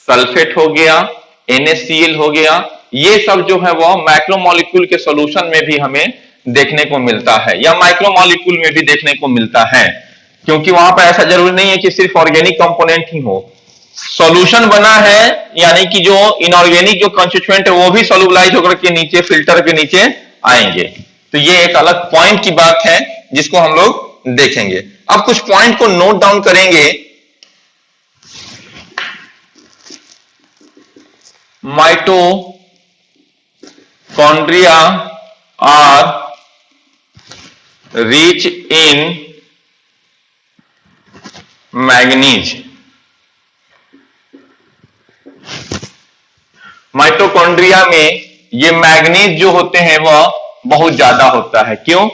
सल्फेट हो गया, NaCl हो गया। ये सब जो है वो मैक्रोमोलेक्यूल के सॉल्यूशन में भी हमें देखने को मिलता है, या माइक्रोमोलेक्यूल में भी देखने को मिलता है, क्योंकि वहां पर ऐसा जरूरी नहीं है कि सिर्फ ऑर्गेनिक कंपोनेंट ही हो। सॉल्यूशन बना है, यानी कि जो इनऑर्गेनिक जो कंस्टिट्यूएंट है वो भी सोलुबलाइज होकर के नीचे फिल्टर के नीचे आएंगे। तो ये एक अलग पॉइंट की बात है जिसको हम लोग देखेंगे। अब कुछ पॉइंट को नोट डाउन करेंगे। Mitochondria are rich in manganese. Mitochondria में ये मैग्नीज जो होते हैं वह बहुत ज्यादा होता है। क्यों?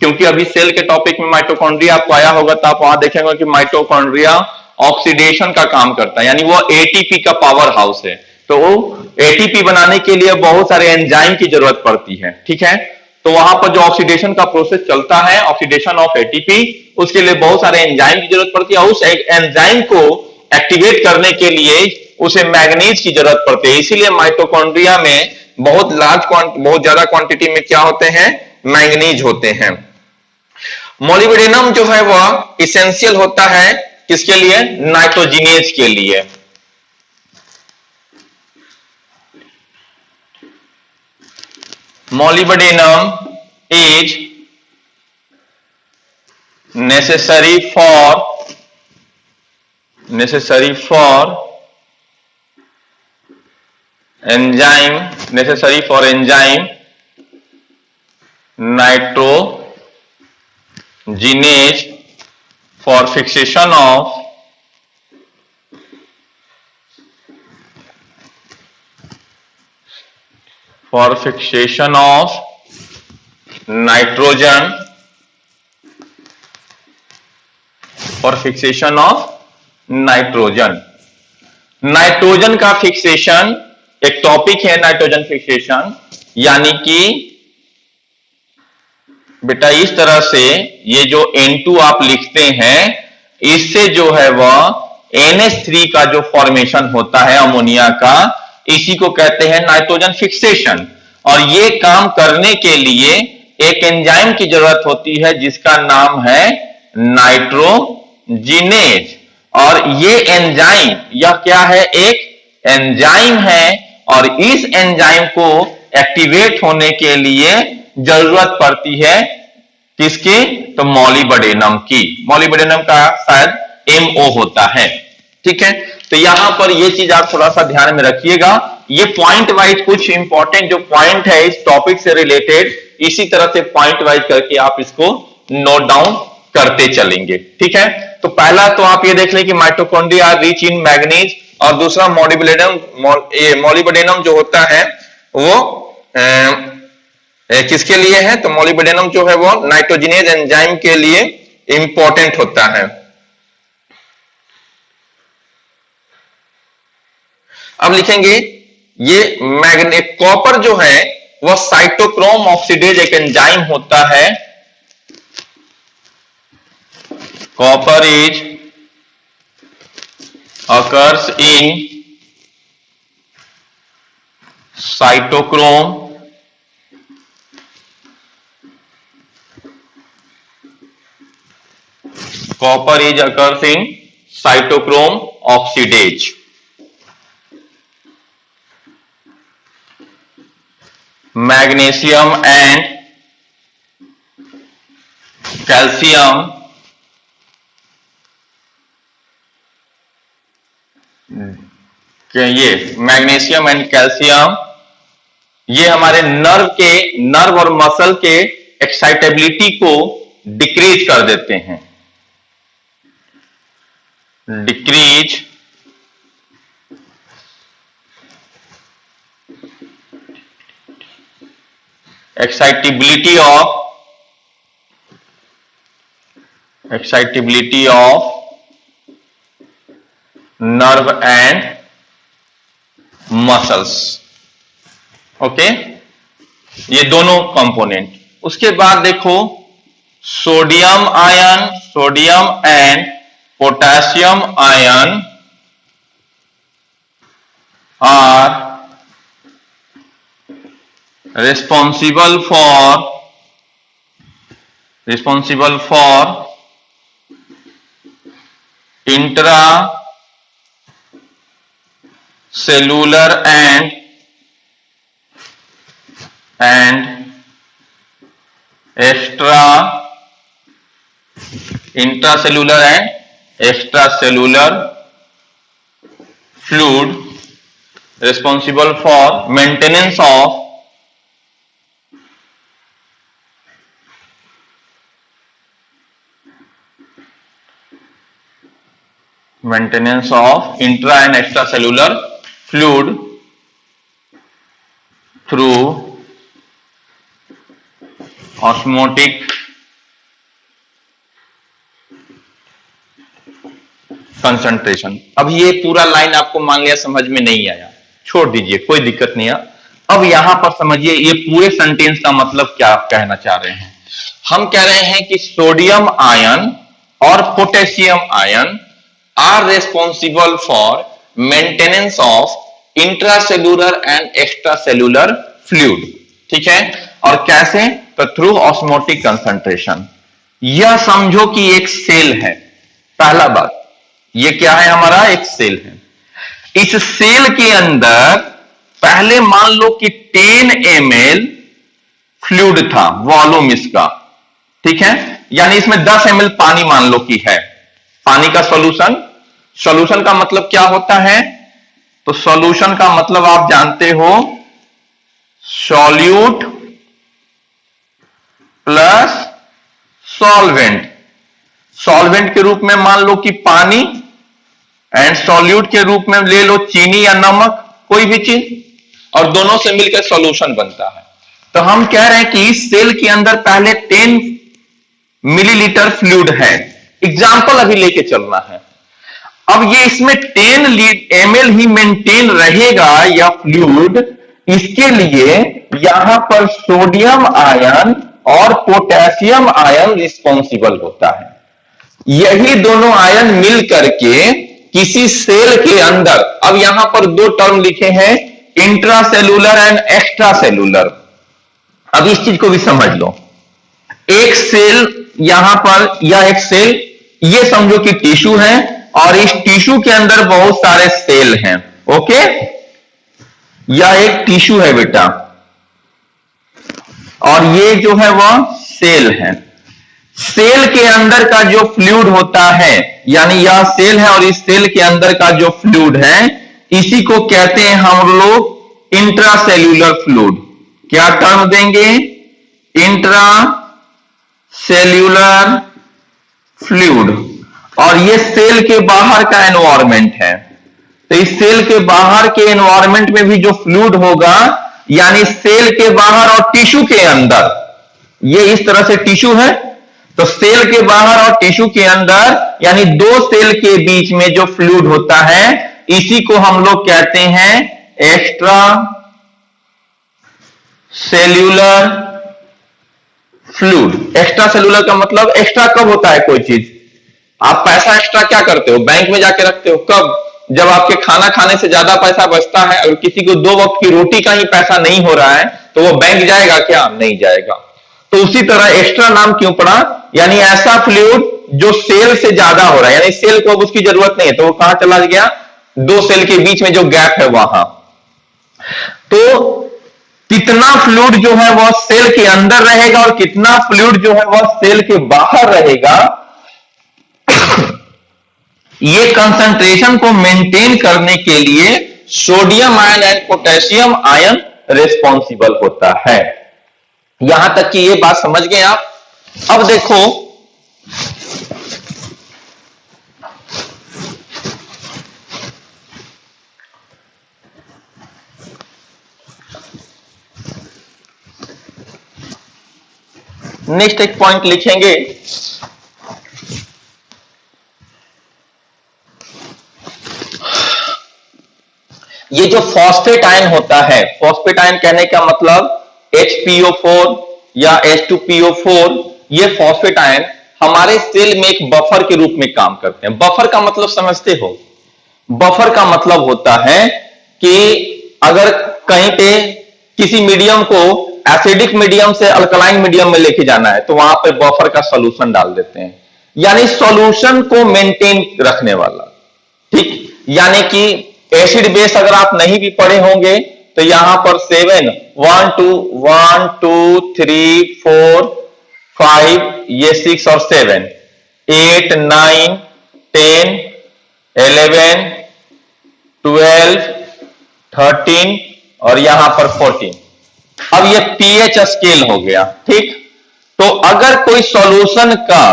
क्योंकि अभी सेल के टॉपिक में माइटोकॉन्ड्रिया आपको आया होगा, तो आप वहां देखेंगे कि माइटोकॉन्ड्रिया ऑक्सीडेशन का काम करता है, यानी वो एटीपी का पावर हाउस है। तो एटीपी बनाने के लिए बहुत सारे एंजाइम की जरूरत पड़ती है, ठीक है। तो वहां पर जो ऑक्सीडेशन का प्रोसेस चलता है, ऑक्सीडेशन ऑफ एटीपी, उसके लिए बहुत सारे एंजाइम की जरूरत पड़ती है। उस एंजाइम को एक्टिवेट करने के लिए उसे मैग्नीज की जरूरत पड़ती है। इसीलिए माइटोकॉन्ड्रिया में बहुत ज्यादा क्वांटिटी में क्या होते हैं? मैग्नीज होते हैं। मोलिब्डेनम जो है वह इसेंशियल होता है किसके लिए? नाइट्रोजिनेज के लिए। Molybdenum is necessary for enzyme nitrogenase for fixation of nitrogen, nitrogen का फिक्सेशन एक टॉपिक है। नाइट्रोजन फिक्सेशन यानी कि बेटा इस तरह से ये जो N2 आप लिखते हैं, इससे जो है वह NH3 का जो फॉर्मेशन होता है अमोनिया का, इसी को कहते हैं नाइट्रोजन फिक्सेशन। और ये काम करने के लिए एक एंजाइम की जरूरत होती है जिसका नाम है नाइट्रोजिनेज। और ये एंजाइम, यह क्या है? एक एंजाइम है, और इस एंजाइम को एक्टिवेट होने के लिए जरूरत पड़ती है किसकी? तो मोलिब्डेनम की। मोलिब्डेनम का शायद MO होता है, ठीक है। तो यहां पर ये चीज आप थोड़ा सा ध्यान में रखिएगा। ये पॉइंट वाइज कुछ इंपॉर्टेंट जो पॉइंट है इस टॉपिक से रिलेटेड, इसी तरह से पॉइंट वाइज करके आप इसको नोट डाउन करते चलेंगे, ठीक है। तो पहला तो आप ये देख लें कि mitochondria are rich in manganese, और दूसरा मोलिब्डेनम जो होता है वो किसके लिए है? तो मोलिब्डेनम जो है वो नाइट्रोजनेज एंजाइम के लिए इंपॉर्टेंट होता है। अब लिखेंगे ये मैग्नेट कॉपर जो है वह साइटोक्रोम ऑक्सीडेज एक एंजाइम होता है। Copper is occurs in cytochrome occurs in cytochrome oxidase। magnesium and calcium ये मैग्नीशियम एंड कैल्शियम ये हमारे नर्व और मसल के एक्साइटेबिलिटी को डिक्रीज कर देते हैं। Decrease excitability of nerve and muscles. Okay, ये दोनों कंपोनेंट। उसके बाद देखो sodium and potassium ion are responsible for intracellular and extracellular fluid, responsible for maintenance of intra and extracellular fluid through osmotic concentration. अब ये पूरा लाइन आपको मान लिया समझ में नहीं आया, छोड़ दीजिए, कोई दिक्कत नहीं है। अब यहां पर समझिए ये पूरे सेंटेंस का मतलब क्या कहना चाह रहे हैं। हम कह रहे हैं कि सोडियम आयन और potassium ion are responsible for maintenance of intracellular and extracellular fluid. ठीक है, और कैसे? तो थ्रू ऑस्मोटिक कंसंट्रेशन। यह समझो कि एक सेल है। पहला बात, ये क्या है? हमारा एक सेल है। इस सेल के अंदर पहले मान लो कि 10 ml फ्लूइड था, वॉल्यूम इसका। ठीक है, यानी इसमें 10 ml पानी मान लो कि है। पानी का सॉल्यूशन का मतलब क्या होता है? तो सॉल्यूशन का मतलब आप जानते हो, सॉल्यूट प्लस सॉल्वेंट। सॉल्वेंट के रूप में मान लो कि पानी, एंड सॉल्यूट के रूप में ले लो चीनी या नमक, कोई भी चीज, और दोनों से मिलकर सॉल्यूशन बनता है। तो हम कह रहे हैं कि इस सेल के अंदर पहले 10 मिलीलीटर फ्लूइड है। एग्जाम्पल अभी लेके चलना है। अब ये इसमें 10 ml ही मेंटेन रहेगा या फ्लूइड, इसके लिए यहां पर सोडियम आयन और पोटेशियम आयन रिस्पॉन्सिबल होता है। यही दोनों आयन मिल करके किसी सेल के अंदर, अब यहां पर दो टर्म लिखे हैं, इंट्रासेल्यूलर एंड एक्स्ट्रासेल्यूलर। अब इस चीज को भी समझ लो। एक सेल यहां पर, या एक सेल ये समझो कि टिश्यू है, और इस टिश्यू के अंदर बहुत सारे सेल हैं। ओके, यह एक टिश्यू है बेटा, और ये जो है वह सेल है। सेल के अंदर का जो फ्लूइड होता है, यानी यह सेल है और इस सेल के अंदर का जो फ्लूइड है, इसी को कहते हैं हम लोग इंट्रासेल्यूलर फ्लूइड। क्या टर्म देंगे? Intracellular fluid. और ये सेल के बाहर का एनवायरमेंट है। तो इस सेल के बाहर के एनवायरमेंट में भी जो फ्लूइड होगा, यानी सेल के बाहर और टिश्यू के अंदर, ये इस तरह से टिश्यू है, तो सेल के बाहर और टिश्यू के अंदर यानी दो सेल के बीच में जो फ्लूइड होता है, इसी को हम लोग कहते हैं extra cellular fluid. Extra cellular का मतलब एक्स्ट्रा कब होता है कोई चीज? आप पैसा एक्स्ट्रा क्या करते हो? बैंक में जाके रखते हो। कब? जब आपके खाना खाने से ज्यादा पैसा बचता है, अगर किसी को 2 वक्त की रोटी का ही पैसा नहीं हो रहा है, तो वो बैंक जाएगा क्या? नहीं जाएगा। तो उसी तरह एक्स्ट्रा नाम क्यों पड़ा? यानी ऐसा फ्लूइड जो सेल से ज्यादा हो रहा है, यानी सेल को अब उसकी जरूरत नहीं है, तो वो कहां चला गया? 2 सेल के बीच में जो गैप है वहां। तो कितना फ्लूइड जो है वह सेल के अंदर रहेगा और कितना फ्लूइड जो है वह सेल के बाहर रहेगा, ये कंसंट्रेशन को मेंटेन करने के लिए sodium ion and potassium ion responsible होता है। यहां तक कि ये बात समझ गए आप। अब देखो, नेक्स्ट एक पॉइंट लिखेंगे, ये जो फॉस्फेट आयन होता है, फॉस्फेट आयन कहने का मतलब HPO4 या H2PO4, ये फॉस्फेट आयन हमारे सेल में एक बफर के रूप में काम करते हैं। बफर का मतलब समझते हो? बफर का मतलब होता है कि अगर कहीं पे किसी मीडियम को एसिडिक मीडियम से अल्कलाइन मीडियम में लेके जाना है, तो वहां पे बफर का सॉल्यूशन डाल देते हैं, यानी सॉल्यूशन को मेंटेन रखने वाला। ठीक, यानी कि एसिड बेस अगर आप नहीं भी पढ़े होंगे, तो यहां पर 7 1 2 3 4 5, ये 6 और 7, 8 9 10 11 12 13 और यहां पर 14। अब ये पीएच स्केल हो गया। ठीक, तो अगर कोई सॉल्यूशन का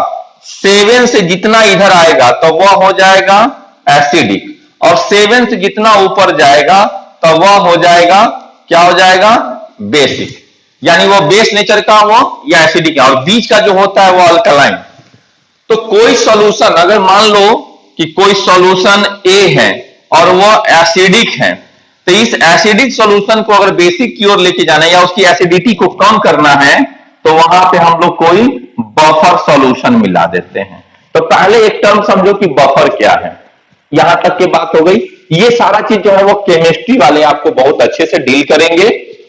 7 से जितना इधर आएगा तो वह हो जाएगा एसिडिक, और 7 से जितना ऊपर जाएगा तो वह हो जाएगा, क्या हो जाएगा? बेसिक। यानी वो बेस नेचर का वो या एसिडिक है, और बीच का जो होता है वो अल्कलाइन। तो कोई सॉल्यूशन, अगर मान लो कि कोई सॉल्यूशन ए है और वो एसिडिक है, तो इस एसिडिक सॉल्यूशन को अगर बेसिक की ओर लेके जाना है या उसकी एसिडिटी को कम करना है, तो वहां पे हम लोग कोई बफर सॉल्यूशन मिला देते हैं। तो पहले एक टर्म समझो कि बफर क्या है। यहां तक की बात हो गई। ये सारा चीज जो है वो केमिस्ट्री वाले आपको बहुत अच्छे से डील करेंगे।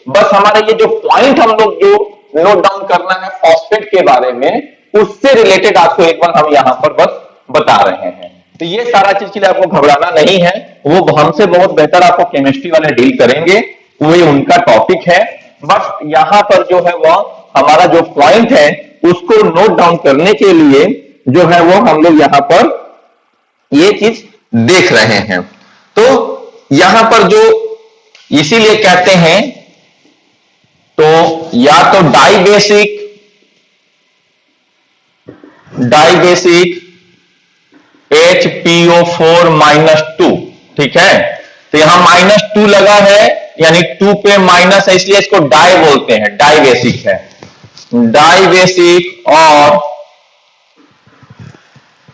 बस हमारे ये जो पॉइंट हम लोग जो नोट डाउन करना है फॉस्फेट के बारे में, उससे रिलेटेड आपको एक बार हम यहां पर बस बता रहे हैं। तो ये सारा चीज के लिए आपको घबराना नहीं है, वो हमसे बहुत बेहतर आपको केमिस्ट्री वाले डील करेंगे, वो उनका टॉपिक है। बस यहां पर जो है वो हमारा जो पॉइंट है उसको नोट डाउन करने के लिए जो है वो हम लोग यहां पर ये चीज देख रहे हैं। तो यहां पर जो इसीलिए कहते हैं, तो या तो डाइबेसिक HPO4-2, ठीक है। तो यहां -2 लगा है, यानी 2 पे माइनस है, इसलिए इसको डाई बोलते हैं, डाइबेसिक है। डाइबेसिक और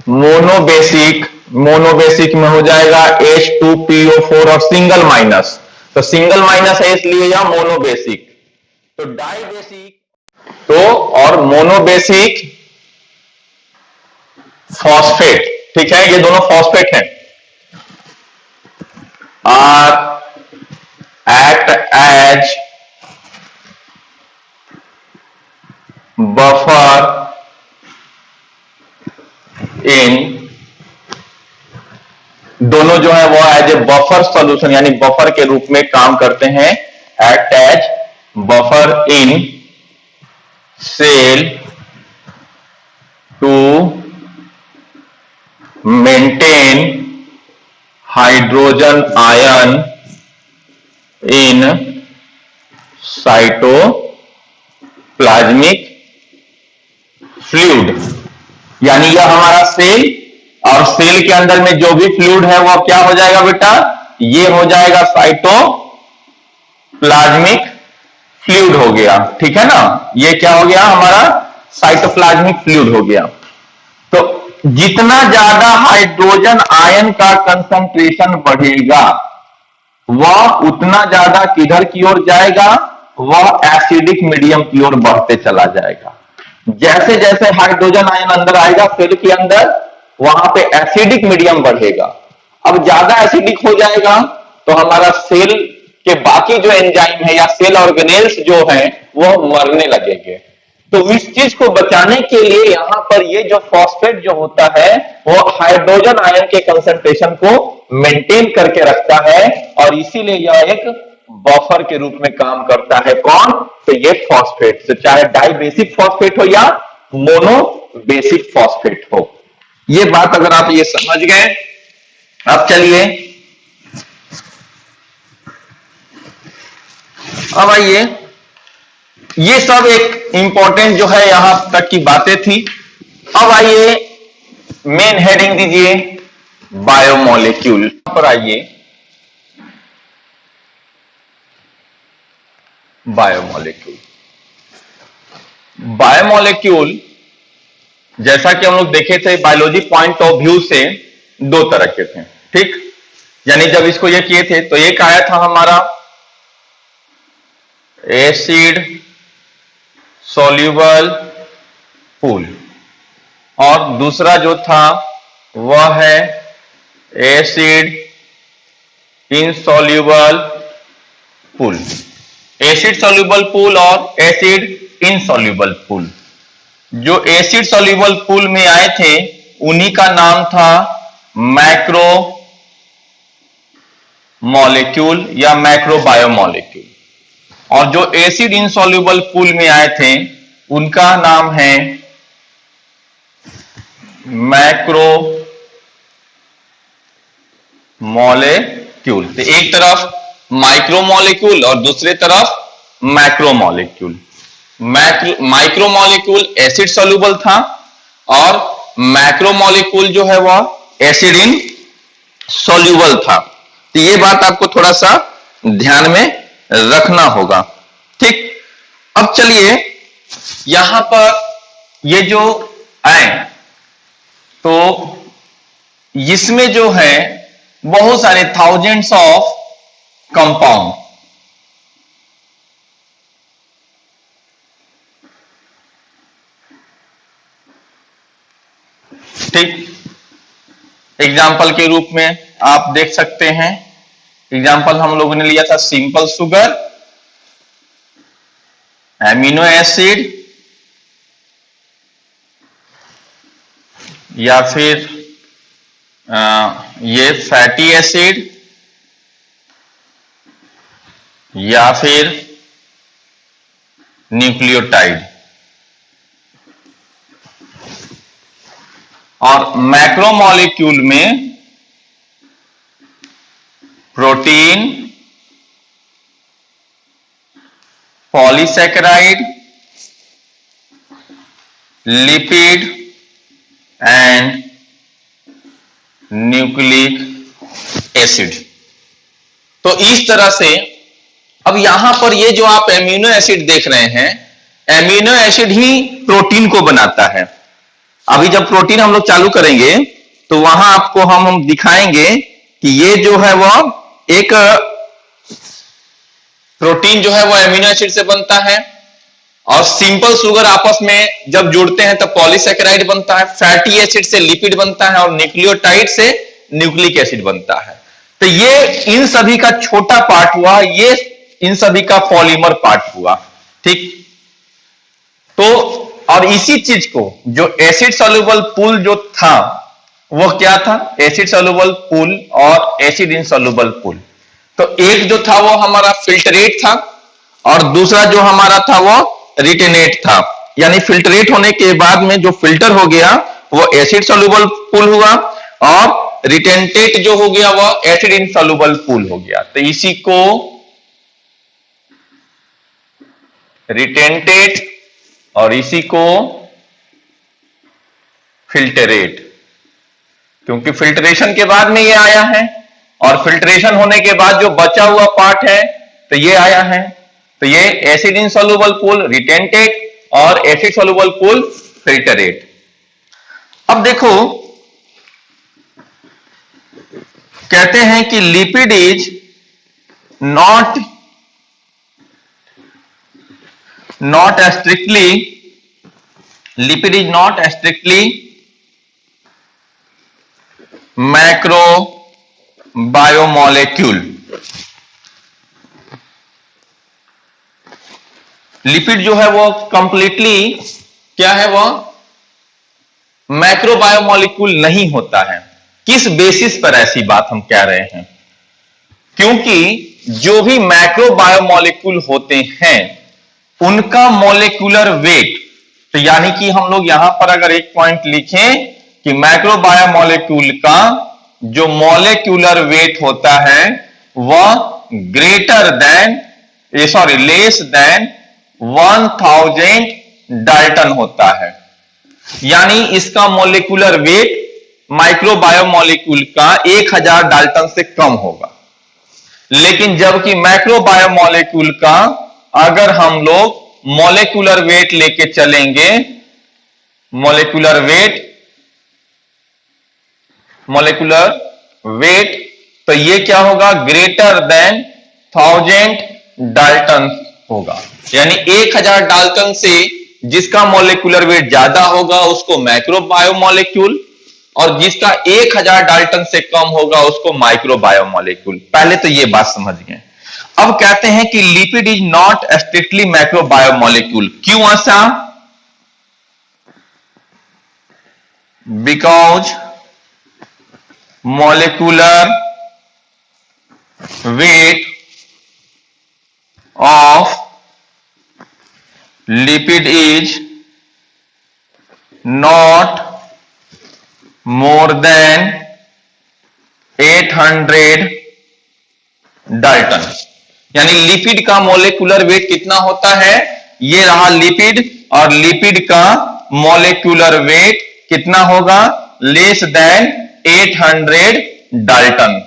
मोनोबेसिक, मोनोबेसिक में हो जाएगा H2PO4 और सिंगल माइनस, तो सिंगल माइनस है इसलिए यह मोनोबेसिक। तो डाइबेसिक तो और मोनोबेसिक फॉस्फेट, ठीक है, ये दोनों फॉस्फेट हैं, are act as buffer in, दोनों जो है वो एज ए बफर सॉल्यूशन यानी बफर के रूप में काम करते हैं। Act as buffer in cell to maintain hydrogen ion in cytoplasmic fluid. यानी यह हमारा सेल और सेल के अंदर में जो भी फ्लूइड है वो क्या हो जाएगा बेटा, ये हो जाएगा साइटोप्लाज्मिक फ्लूइड हो गया, ठीक है ना। ये क्या हो गया हमारा, साइटोप्लाज्मिक फ्लूइड हो गया। तो जितना ज्यादा हाइड्रोजन आयन का कंसंट्रेशन बढ़ेगा वह उतना ज्यादा किधर की ओर जाएगा, वह एसिडिक मीडियम की ओर बढ़ते चला जाएगा। जैसे जैसे हाइड्रोजन आयन अंदर आएगा सेल के अंदर, वहां पे एसिडिक मीडियम बढ़ेगा। अब ज्यादा एसिडिक हो जाएगा तो हमारा सेल के बाकी जो एंजाइम है या सेल ऑर्गेनेल्स जो हैं वो मरने लगेंगे। तो इस चीज को बचाने के लिए यहां पर ये जो फॉस्फेट जो होता है वो हाइड्रोजन आयन के कंसंट्रेशन को मेंटेन करके रखता है, और इसीलिए यह एक बफर के रूप में काम करता है। कौन, तो ये फॉस्फेट, तो चाहे डाई बेसिक फॉस्फेट हो या मोनो बेसिक फॉस्फेट हो। ये बात अगर आप ये समझ गए, अब चलिए अब आइए, ये सब एक इंपॉर्टेंट जो है यहां तक की बातें थी। अब आइए मेन हेडिंग दीजिए बायोमोलिक्यूल पर आइए। बायोमोलिक्यूल, बायोमोलिक्यूल जैसा कि हम लोग देखे थे बायोलॉजी पॉइंट ऑफ व्यू से दो तरह के थे, ठीक। यानी जब इसको ये किए थे तो एक आया था हमारा एसिड सॉल्यूबल पूल, और दूसरा जो था वह है acid insoluble pool. Acid soluble pool और एसिड इनसॉल्यूबल पूल। जो एसिड सॉल्यूबल पूल में आए थे उन्हीं का नाम था मैक्रो मॉलिक्यूल या मैक्रो बायोमोलिक्यूल, और जो एसिड इनसॉल्यूबल पूल में आए थे उनका नाम है मैक्रो मॉलिक्यूल। तो एक तरफ माइक्रो मॉलिक्यूल और दूसरे तरफ macro molecule. Micro molecule acid soluble था और मैक्रो मॉलिक्यूल जो है वह एसिड इन सॉल्यूबल था। तो ये बात आपको थोड़ा सा ध्यान में रखना होगा, ठीक। अब चलिए यहां पर ये जो आए तो इसमें जो है बहुत सारे थाउजेंड्स ऑफ कंपाउंड, ठीक। एग्जाम्पल के रूप में आप देख सकते हैं, एग्जाम्पल हम लोगों ने लिया था सिंपल शुगर, एमिनो एसिड, या फिर ये फैटी एसिड, या फिर न्यूक्लियोटाइड। और मैक्रोमोलिक्यूल में protein, polysaccharide, lipid and nucleic acid. तो इस तरह से अब यहां पर ये जो आप एमिनो एसिड देख रहे हैं, एमिनो एसिड ही प्रोटीन को बनाता है। अभी जब प्रोटीन हम लोग चालू करेंगे तो वहां आपको हम दिखाएंगे कि ये जो है वह एक प्रोटीन जो है वह एमिनो एसिड से बनता है, और सिंपल शुगर आपस में जब जुड़ते हैं तो पॉलीसैकेराइड बनता है, फैटी एसिड से लिपिड बनता है और न्यूक्लियोटाइड से न्यूक्लिक एसिड बनता है। तो ये इन सभी का छोटा पार्ट हुआ, ये इन सभी का पॉलीमर पार्ट हुआ, ठीक। तो और इसी चीज को जो एसिड सॉल्युबल पूल जो था वो क्या था, एसिड सॉल्युबल पूल और एसिड इनसॉल्युबल पूल। तो एक जो था वो हमारा फिल्टरेट था और दूसरा जो हमारा था वो रिटेनेट था। यानी फिल्टरेट होने के बाद में जो फिल्टर हो गया वो एसिड सॉल्युबल पूल हुआ, और रिटेंटेट जो हो गया वो एसिड इनसॉल्युबल पूल हो गया। तो इसी को रिटेंटेट और इसी को फिल्टरेट। क्योंकि फिल्ट्रेशन के बाद में ये आया है, और फिल्ट्रेशन होने के बाद जो बचा हुआ पार्ट है तो ये आया है। तो ये एसिड इनसॉल्युबल पूल रिटेंटेट और एसिड सॉल्युबल पूल फिल्टरेट। अब देखो कहते हैं कि lipid is not strictly macro biomolecule. Lipid जो है वो कंप्लीटली क्या है, वो मैक्रो बायोमोलेक्यूल नहीं होता है। किस बेसिस पर ऐसी बात हम कह रहे हैं? क्योंकि जो भी मैक्रो बायोमोलेक्यूल होते हैं उनका मोलेकुलर वेट, तो यानी कि हम लोग यहां पर अगर एक पॉइंट लिखें कि मैक्रो बायोमोलेक्यूल का जो मोलेकुलर वेट होता है वह greater than less than 1000 Dalton होता है। यानी इसका मोलेकुलर वेट माइक्रो बायोमोलेक्यूल का 1000 डाल्टन से कम होगा। लेकिन जबकि मैक्रो बायोमोलेक्यूल का अगर हम लोग मोलेकुलर वेट लेके चलेंगे, मोलेकुलर वेट तो ये क्या होगा, ग्रेटर देन 1000 डाल्टन होगा। यानी 1000 डाल्टन से जिसका मोलेकुलर वेट ज्यादा होगा उसको मैक्रो बायोमोलेक्यूल, और जिसका 1000 डाल्टन से कम होगा उसको माइक्रो बायोमोलेक्यूल। पहले तो ये बात समझ गए। अब कहते हैं कि lipid is not strictly macro biomolecule. क्यों ऐसा? Because molecular weight of lipid is not more than 800 Dalton. यानी लिपिड का मोलेकुलर वेट कितना होता है? ये रहा लिपिड, और लिपिड का मोलेकुलर वेट कितना होगा? Less than 800 Dalton.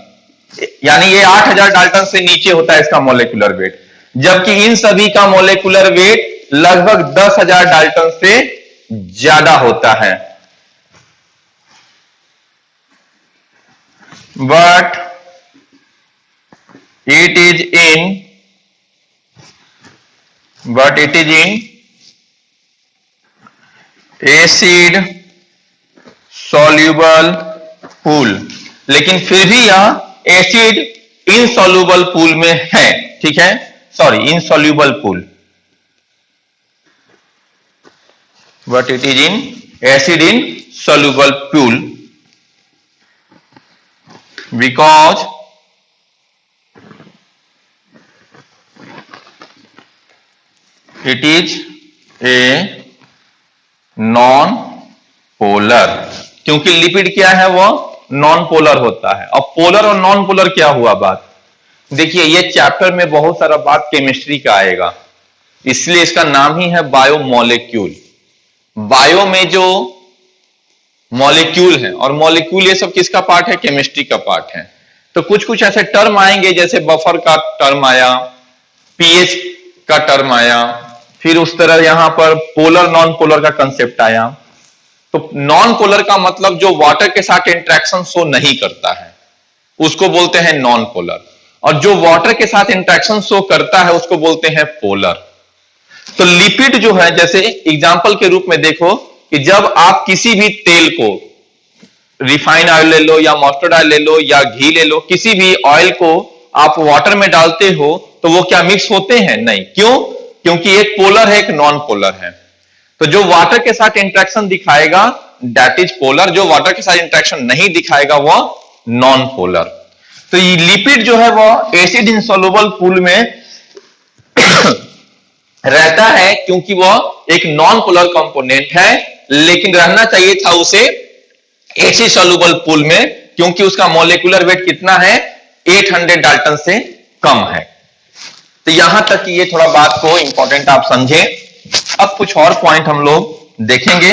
यानी ये 8000 डाल्टन से नीचे होता है इसका मोलेकुलर वेट, जबकि इन सभी का मोलेकुलर वेट लगभग 10,000 डाल्टन से ज्यादा होता है। But it is in acid soluble pool। लेकिन फिर भी यह एसिड इनसॉल्युबल पूल में है, ठीक है, sorry insoluble pool, but it is in acid in soluble pool because it is a non polar. क्योंकि लिपिड क्या है, वो नॉन पोलर होता है। अब पोलर और नॉन पोलर क्या हुआ बात? देखिए ये चैप्टर में बहुत सारा बात केमिस्ट्री का आएगा, इसलिए इसका नाम ही है बायोमोलेक्यूल। बायो में जो मॉलिक्यूल है, और मॉलिक्यूल ये सब किसका पार्ट है? केमिस्ट्री का पार्ट है। तो कुछ कुछ ऐसे टर्म आएंगे, जैसे बफर का टर्म आया, पीएच का टर्म आया, फिर उस तरह यहां पर पोलर नॉन पोलर का कंसेप्ट आया। तो नॉन पोलर का मतलब जो वाटर के साथ इंटरेक्शन शो नहीं करता है उसको बोलते हैं नॉन पोलर, और जो वाटर के साथ इंटरेक्शन शो करता है उसको बोलते हैं पोलर। तो लिपिड जो है, जैसे एग्जांपल के रूप में देखो कि जब आप किसी भी तेल को, रिफाइन ऑयल ले लो या मस्टर्ड ऑयल ले लो या घी ले लो, किसी भी ऑयल को आप वाटर में डालते हो तो वो क्या मिक्स होते हैं? नहीं। क्यों? क्योंकि एक पोलर है, एक नॉन पोलर है। तो जो वाटर के साथ इंटरेक्शन दिखाएगा दैट इज पोलर, जो वाटर के साथ इंटरेक्शन नहीं दिखाएगा वो नॉन पोलर। तो ये लिपिड जो है वो एसिड इनसॉल्युबल पूल में रहता है क्योंकि वो एक नॉन पोलर कंपोनेंट है, लेकिन रहना चाहिए था उसे एसिड सॉल्युबल पूल में, क्योंकि उसका मोलेकुलर वेट कितना है? 800 डाल्टन से कम है। तो यहां तक ये थोड़ा बात को इंपॉर्टेंट आप समझे। अब कुछ और पॉइंट हम लोग देखेंगे।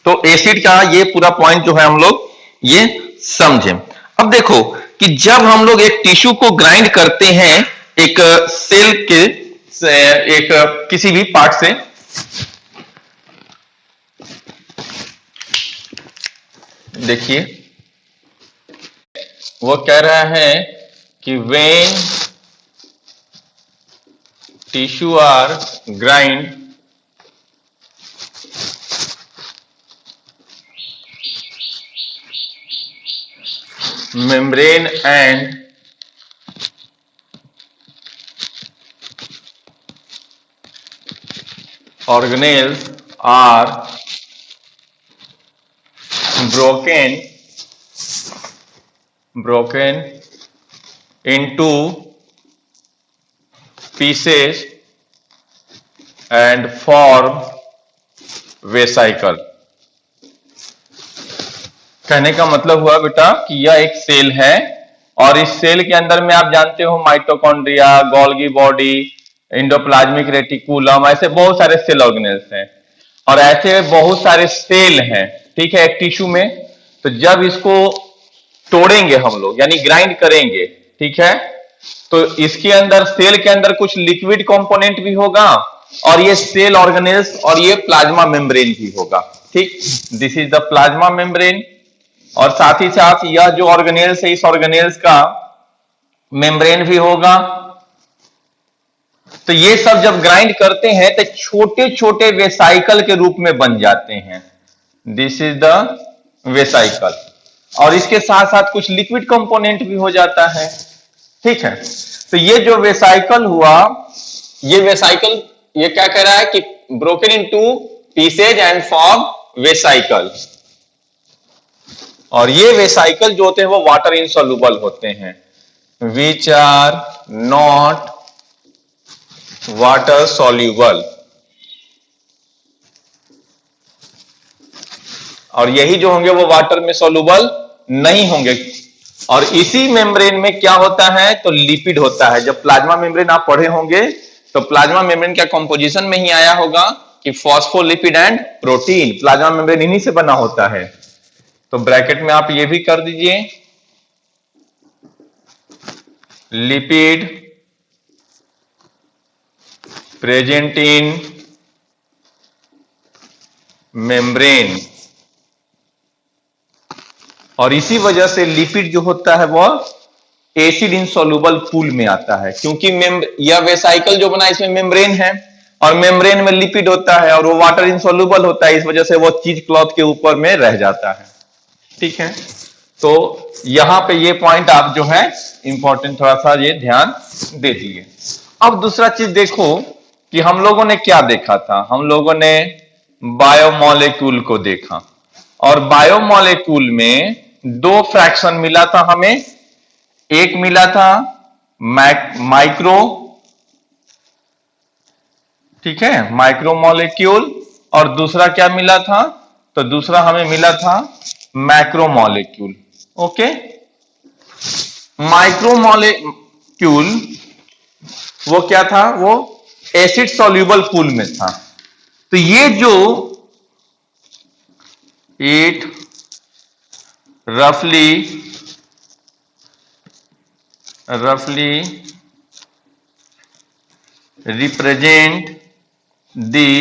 तो एसिड का ये पूरा पॉइंट जो है हम लोग ये समझे। अब देखो कि जब हम लोग एक टिश्यू को ग्राइंड करते हैं एक सेल के एक किसी भी पार्ट से, देखिए वो कह रहा है कि when tissue are grind membrane and organelles are broken into pieces and form vesicle. कहने का मतलब हुआ बेटा कि यह एक सेल है और इस सेल के अंदर में आप जानते हो mitochondria, Golgi body, endoplasmic reticulum, ऐसे बहुत सारे सेल ऑर्गेनेल्स हैं और ऐसे बहुत सारे सेल हैं, ठीक है, एक टिश्यू में। तो जब इसको तोड़ेंगे हम लोग यानी ग्राइंड करेंगे, ठीक है, तो इसके अंदर सेल के अंदर कुछ लिक्विड कंपोनेंट भी होगा और ये सेल ऑर्गेनेल्स और ये प्लाज्मा मेम्ब्रेन भी होगा, ठीक। This is the plasma membrane और साथ ही साथ यह जो ऑर्गेनेल्स है इस ऑर्गेनेल्स का मेम्ब्रेन भी होगा। तो ये सब जब ग्राइंड करते हैं तो छोटे छोटे वेसाइकल के रूप में बन जाते हैं। दिस इज द वेसाइकल और इसके साथ साथ कुछ लिक्विड कंपोनेंट भी हो जाता है, ठीक है। तो ये जो वेसाइकल हुआ, ये वेसाइकल ये क्या कह रहा है कि broken into pieces and form vesicle, और ये वेसाइकल जो होते हैं वो वाटर इनसॉल्युबल होते हैं, which are not water soluble, और यही जो होंगे वो वाटर में सॉल्युबल नहीं होंगे। और इसी मेम्ब्रेन में क्या होता है तो लिपिड होता है। जब प्लाज्मा मेम्ब्रेन आप पढ़े होंगे तो प्लाज्मा मेम्ब्रेन क्या कंपोजिशन में ही आया होगा कि phospholipid and protein, plasma membrane इन्हीं से बना होता है। तो ब्रैकेट में आप ये भी कर दीजिए, लिपिड प्रेजेंट इन मेम्ब्रेन, और इसी वजह से लिपिड जो होता है वह एसिड इनसॉल्युबल पूल में आता है, क्योंकि यह वेसाइकल जो बना इसमें मेम्ब्रेन है और मेम्ब्रेन में लिपिड होता है और वो वाटर इनसॉल्युबल होता है, इस वजह से वो चीज क्लॉथ के ऊपर में रह जाता है, ठीक है। तो यहां पे ये पॉइंट आप जो है इंपॉर्टेंट थोड़ा सा ये ध्यान दे दीजिए। अब दूसरा चीज देखो कि हम लोगों ने क्या देखा था, हम लोगों ने बायोमोलेक्यूल को देखा और बायोमोलेक्यूल में दो फ्रैक्शन मिला था हमें, एक मिला था माइक्रो, ठीक है, माइक्रोमोलेक्यूल, और दूसरा क्या मिला था तो दूसरा हमें मिला था मैक्रोमोलेक्यूल। ओके, माइक्रोमोलेक्यूल वो क्या था, वो एसिड सॉल्युबल पूल में था। तो ये जो इट रफली represent the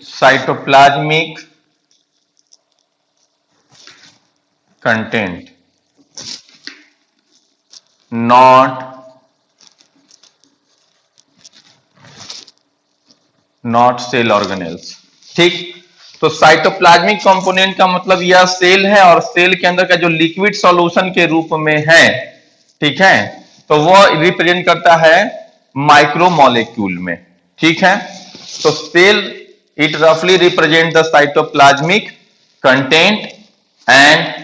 cytoplasmic content, not cell organelles, ठीक। तो साइटोप्लाज्मिक कंपोनेंट का मतलब यह सेल है और सेल के अंदर का जो लिक्विड सॉल्यूशन के रूप में है, ठीक है, तो वो रिप्रेजेंट करता है माइक्रोमोलेक्यूल में, ठीक है। तो सेल इट रफली represent the cytoplasmic content and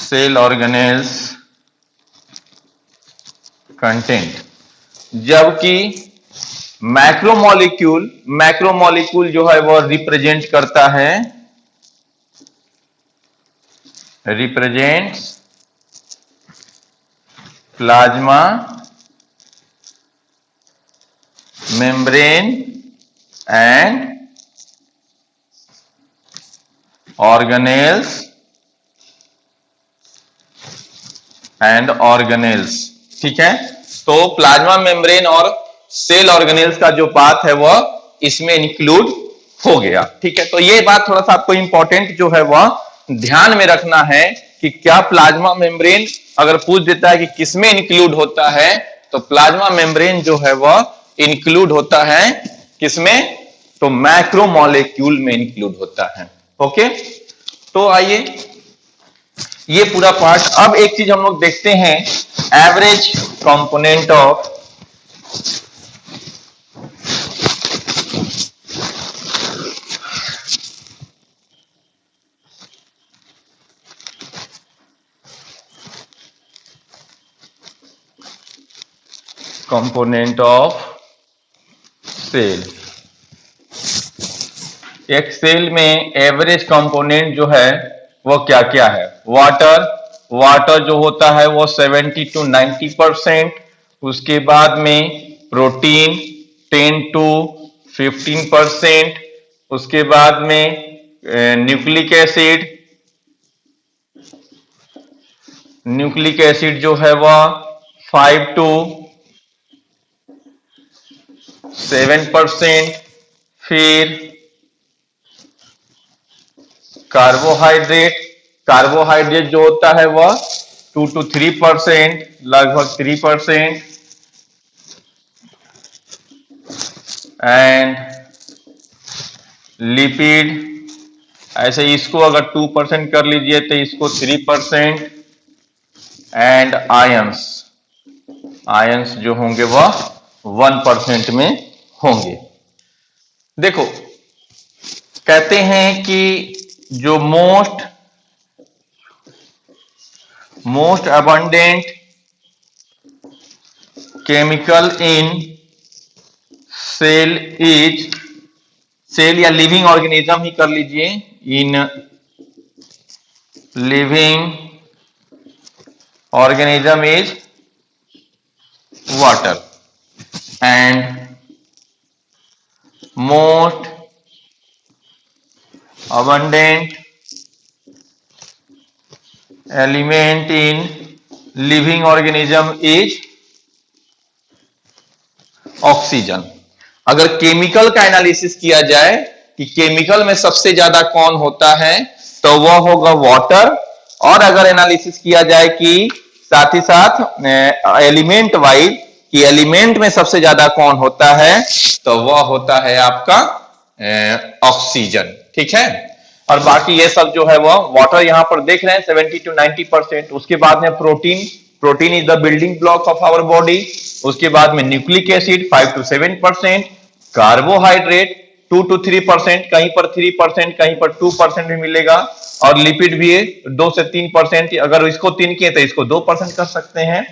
cell organelles content, जबकि मैक्रोमोलेक्यूल जो है वो रिप्रेजेंट करता है represents plasma membrane and organelles ठीक है। तो प्लाज्मा मेम्ब्रेन और सेल ऑर्गेनेल्स का जो बात है वह इसमें इंक्लूड हो गया। ठीक है, तो ये बात थोड़ा सा आपको इंपॉर्टेंट जो है वह ध्यान में रखना है कि क्या प्लाज्मा मेम्ब्रेन अगर पूछ देता है कि किसमें इंक्लूड होता है, तो प्लाज्मा मेम्ब्रेन जो है वह इंक्लूड होता है किसमें, तो मैक्रोमोलेक्यूल में इंक्लूड होता है। ओके, तो आइए ये पूरा पार्ट। अब एक चीज हम लोग देखते हैं, एवरेज कंपोनेंट ऑफ सेल। एक सेल में एवरेज कंपोनेंट जो है वो क्या क्या है। वाटर जो होता है वो 70 to 90%। उसके बाद में प्रोटीन 10 to 15%। उसके बाद में न्यूक्लिक एसिड जो है वह 5 to 7%। फिर कार्बोहाइड्रेट जो होता है वह 2 to 3%, लगभग 3%। एंड लिपिड, ऐसे इसको अगर 2% कर लीजिए तो इसको 3%। एंड आयंस जो होंगे वह 1% में होंगे। देखो, कहते हैं कि जो most abundant chemical in cell या लिविंग ऑर्गेनिज्म ही कर लीजिए, in living organism is water and most abundant element in living organism is oxygen. अगर केमिकल का एनालिसिस किया जाए कि केमिकल में सबसे ज्यादा कौन होता है, तो वह होगा वाटर। और अगर एनालिसिस किया जाए कि साथ ही साथ एलिमेंट वाइज कि एलिमेंट में सबसे ज्यादा कौन होता है, तो वह होता है आपका ऑक्सीजन। ठीक है, और बाकी ये सब जो है वो वाटर यहां पर देख रहे हैं 70 to 90%। उसके बाद में protein is the building block of our body. उसके बाद में nucleic acid 5 to 7%, carbohydrate 2 to 3%, कहीं पर 3%, कहीं पर 2% भी मिलेगा। और लिपिड भी 2 से 3%, अगर इसको 3 किए तो इसको 2% कर सकते हैं।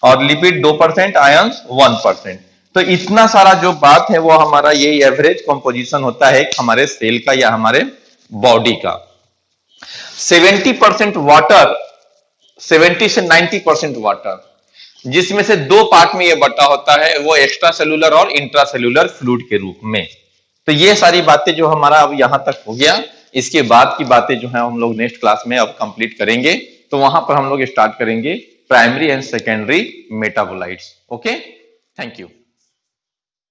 और लिपिड 2%, आयंस 1%। तो इतना सारा जो बात है वो हमारा ये एवरेज कंपोजिशन होता है हमारे सेल का या हमारे बॉडी का। 70% वाटर, 70 से 90% वाटर, जिसमें से दो पार्ट में ये बटा होता है, वो एक्स्ट्रा सेलुलर और इंट्रा सेलुलर फ्लूइड के रूप में। तो ये सारी बातें जो हमारा अब यहां तक हो गया। इसके बाद की बातें जो है हम लोग नेक्स्ट क्लास में अब कंप्लीट करेंगे। तो वहां पर हम लोग स्टार्ट करेंगे primary and secondary metabolites. Okay, thank you.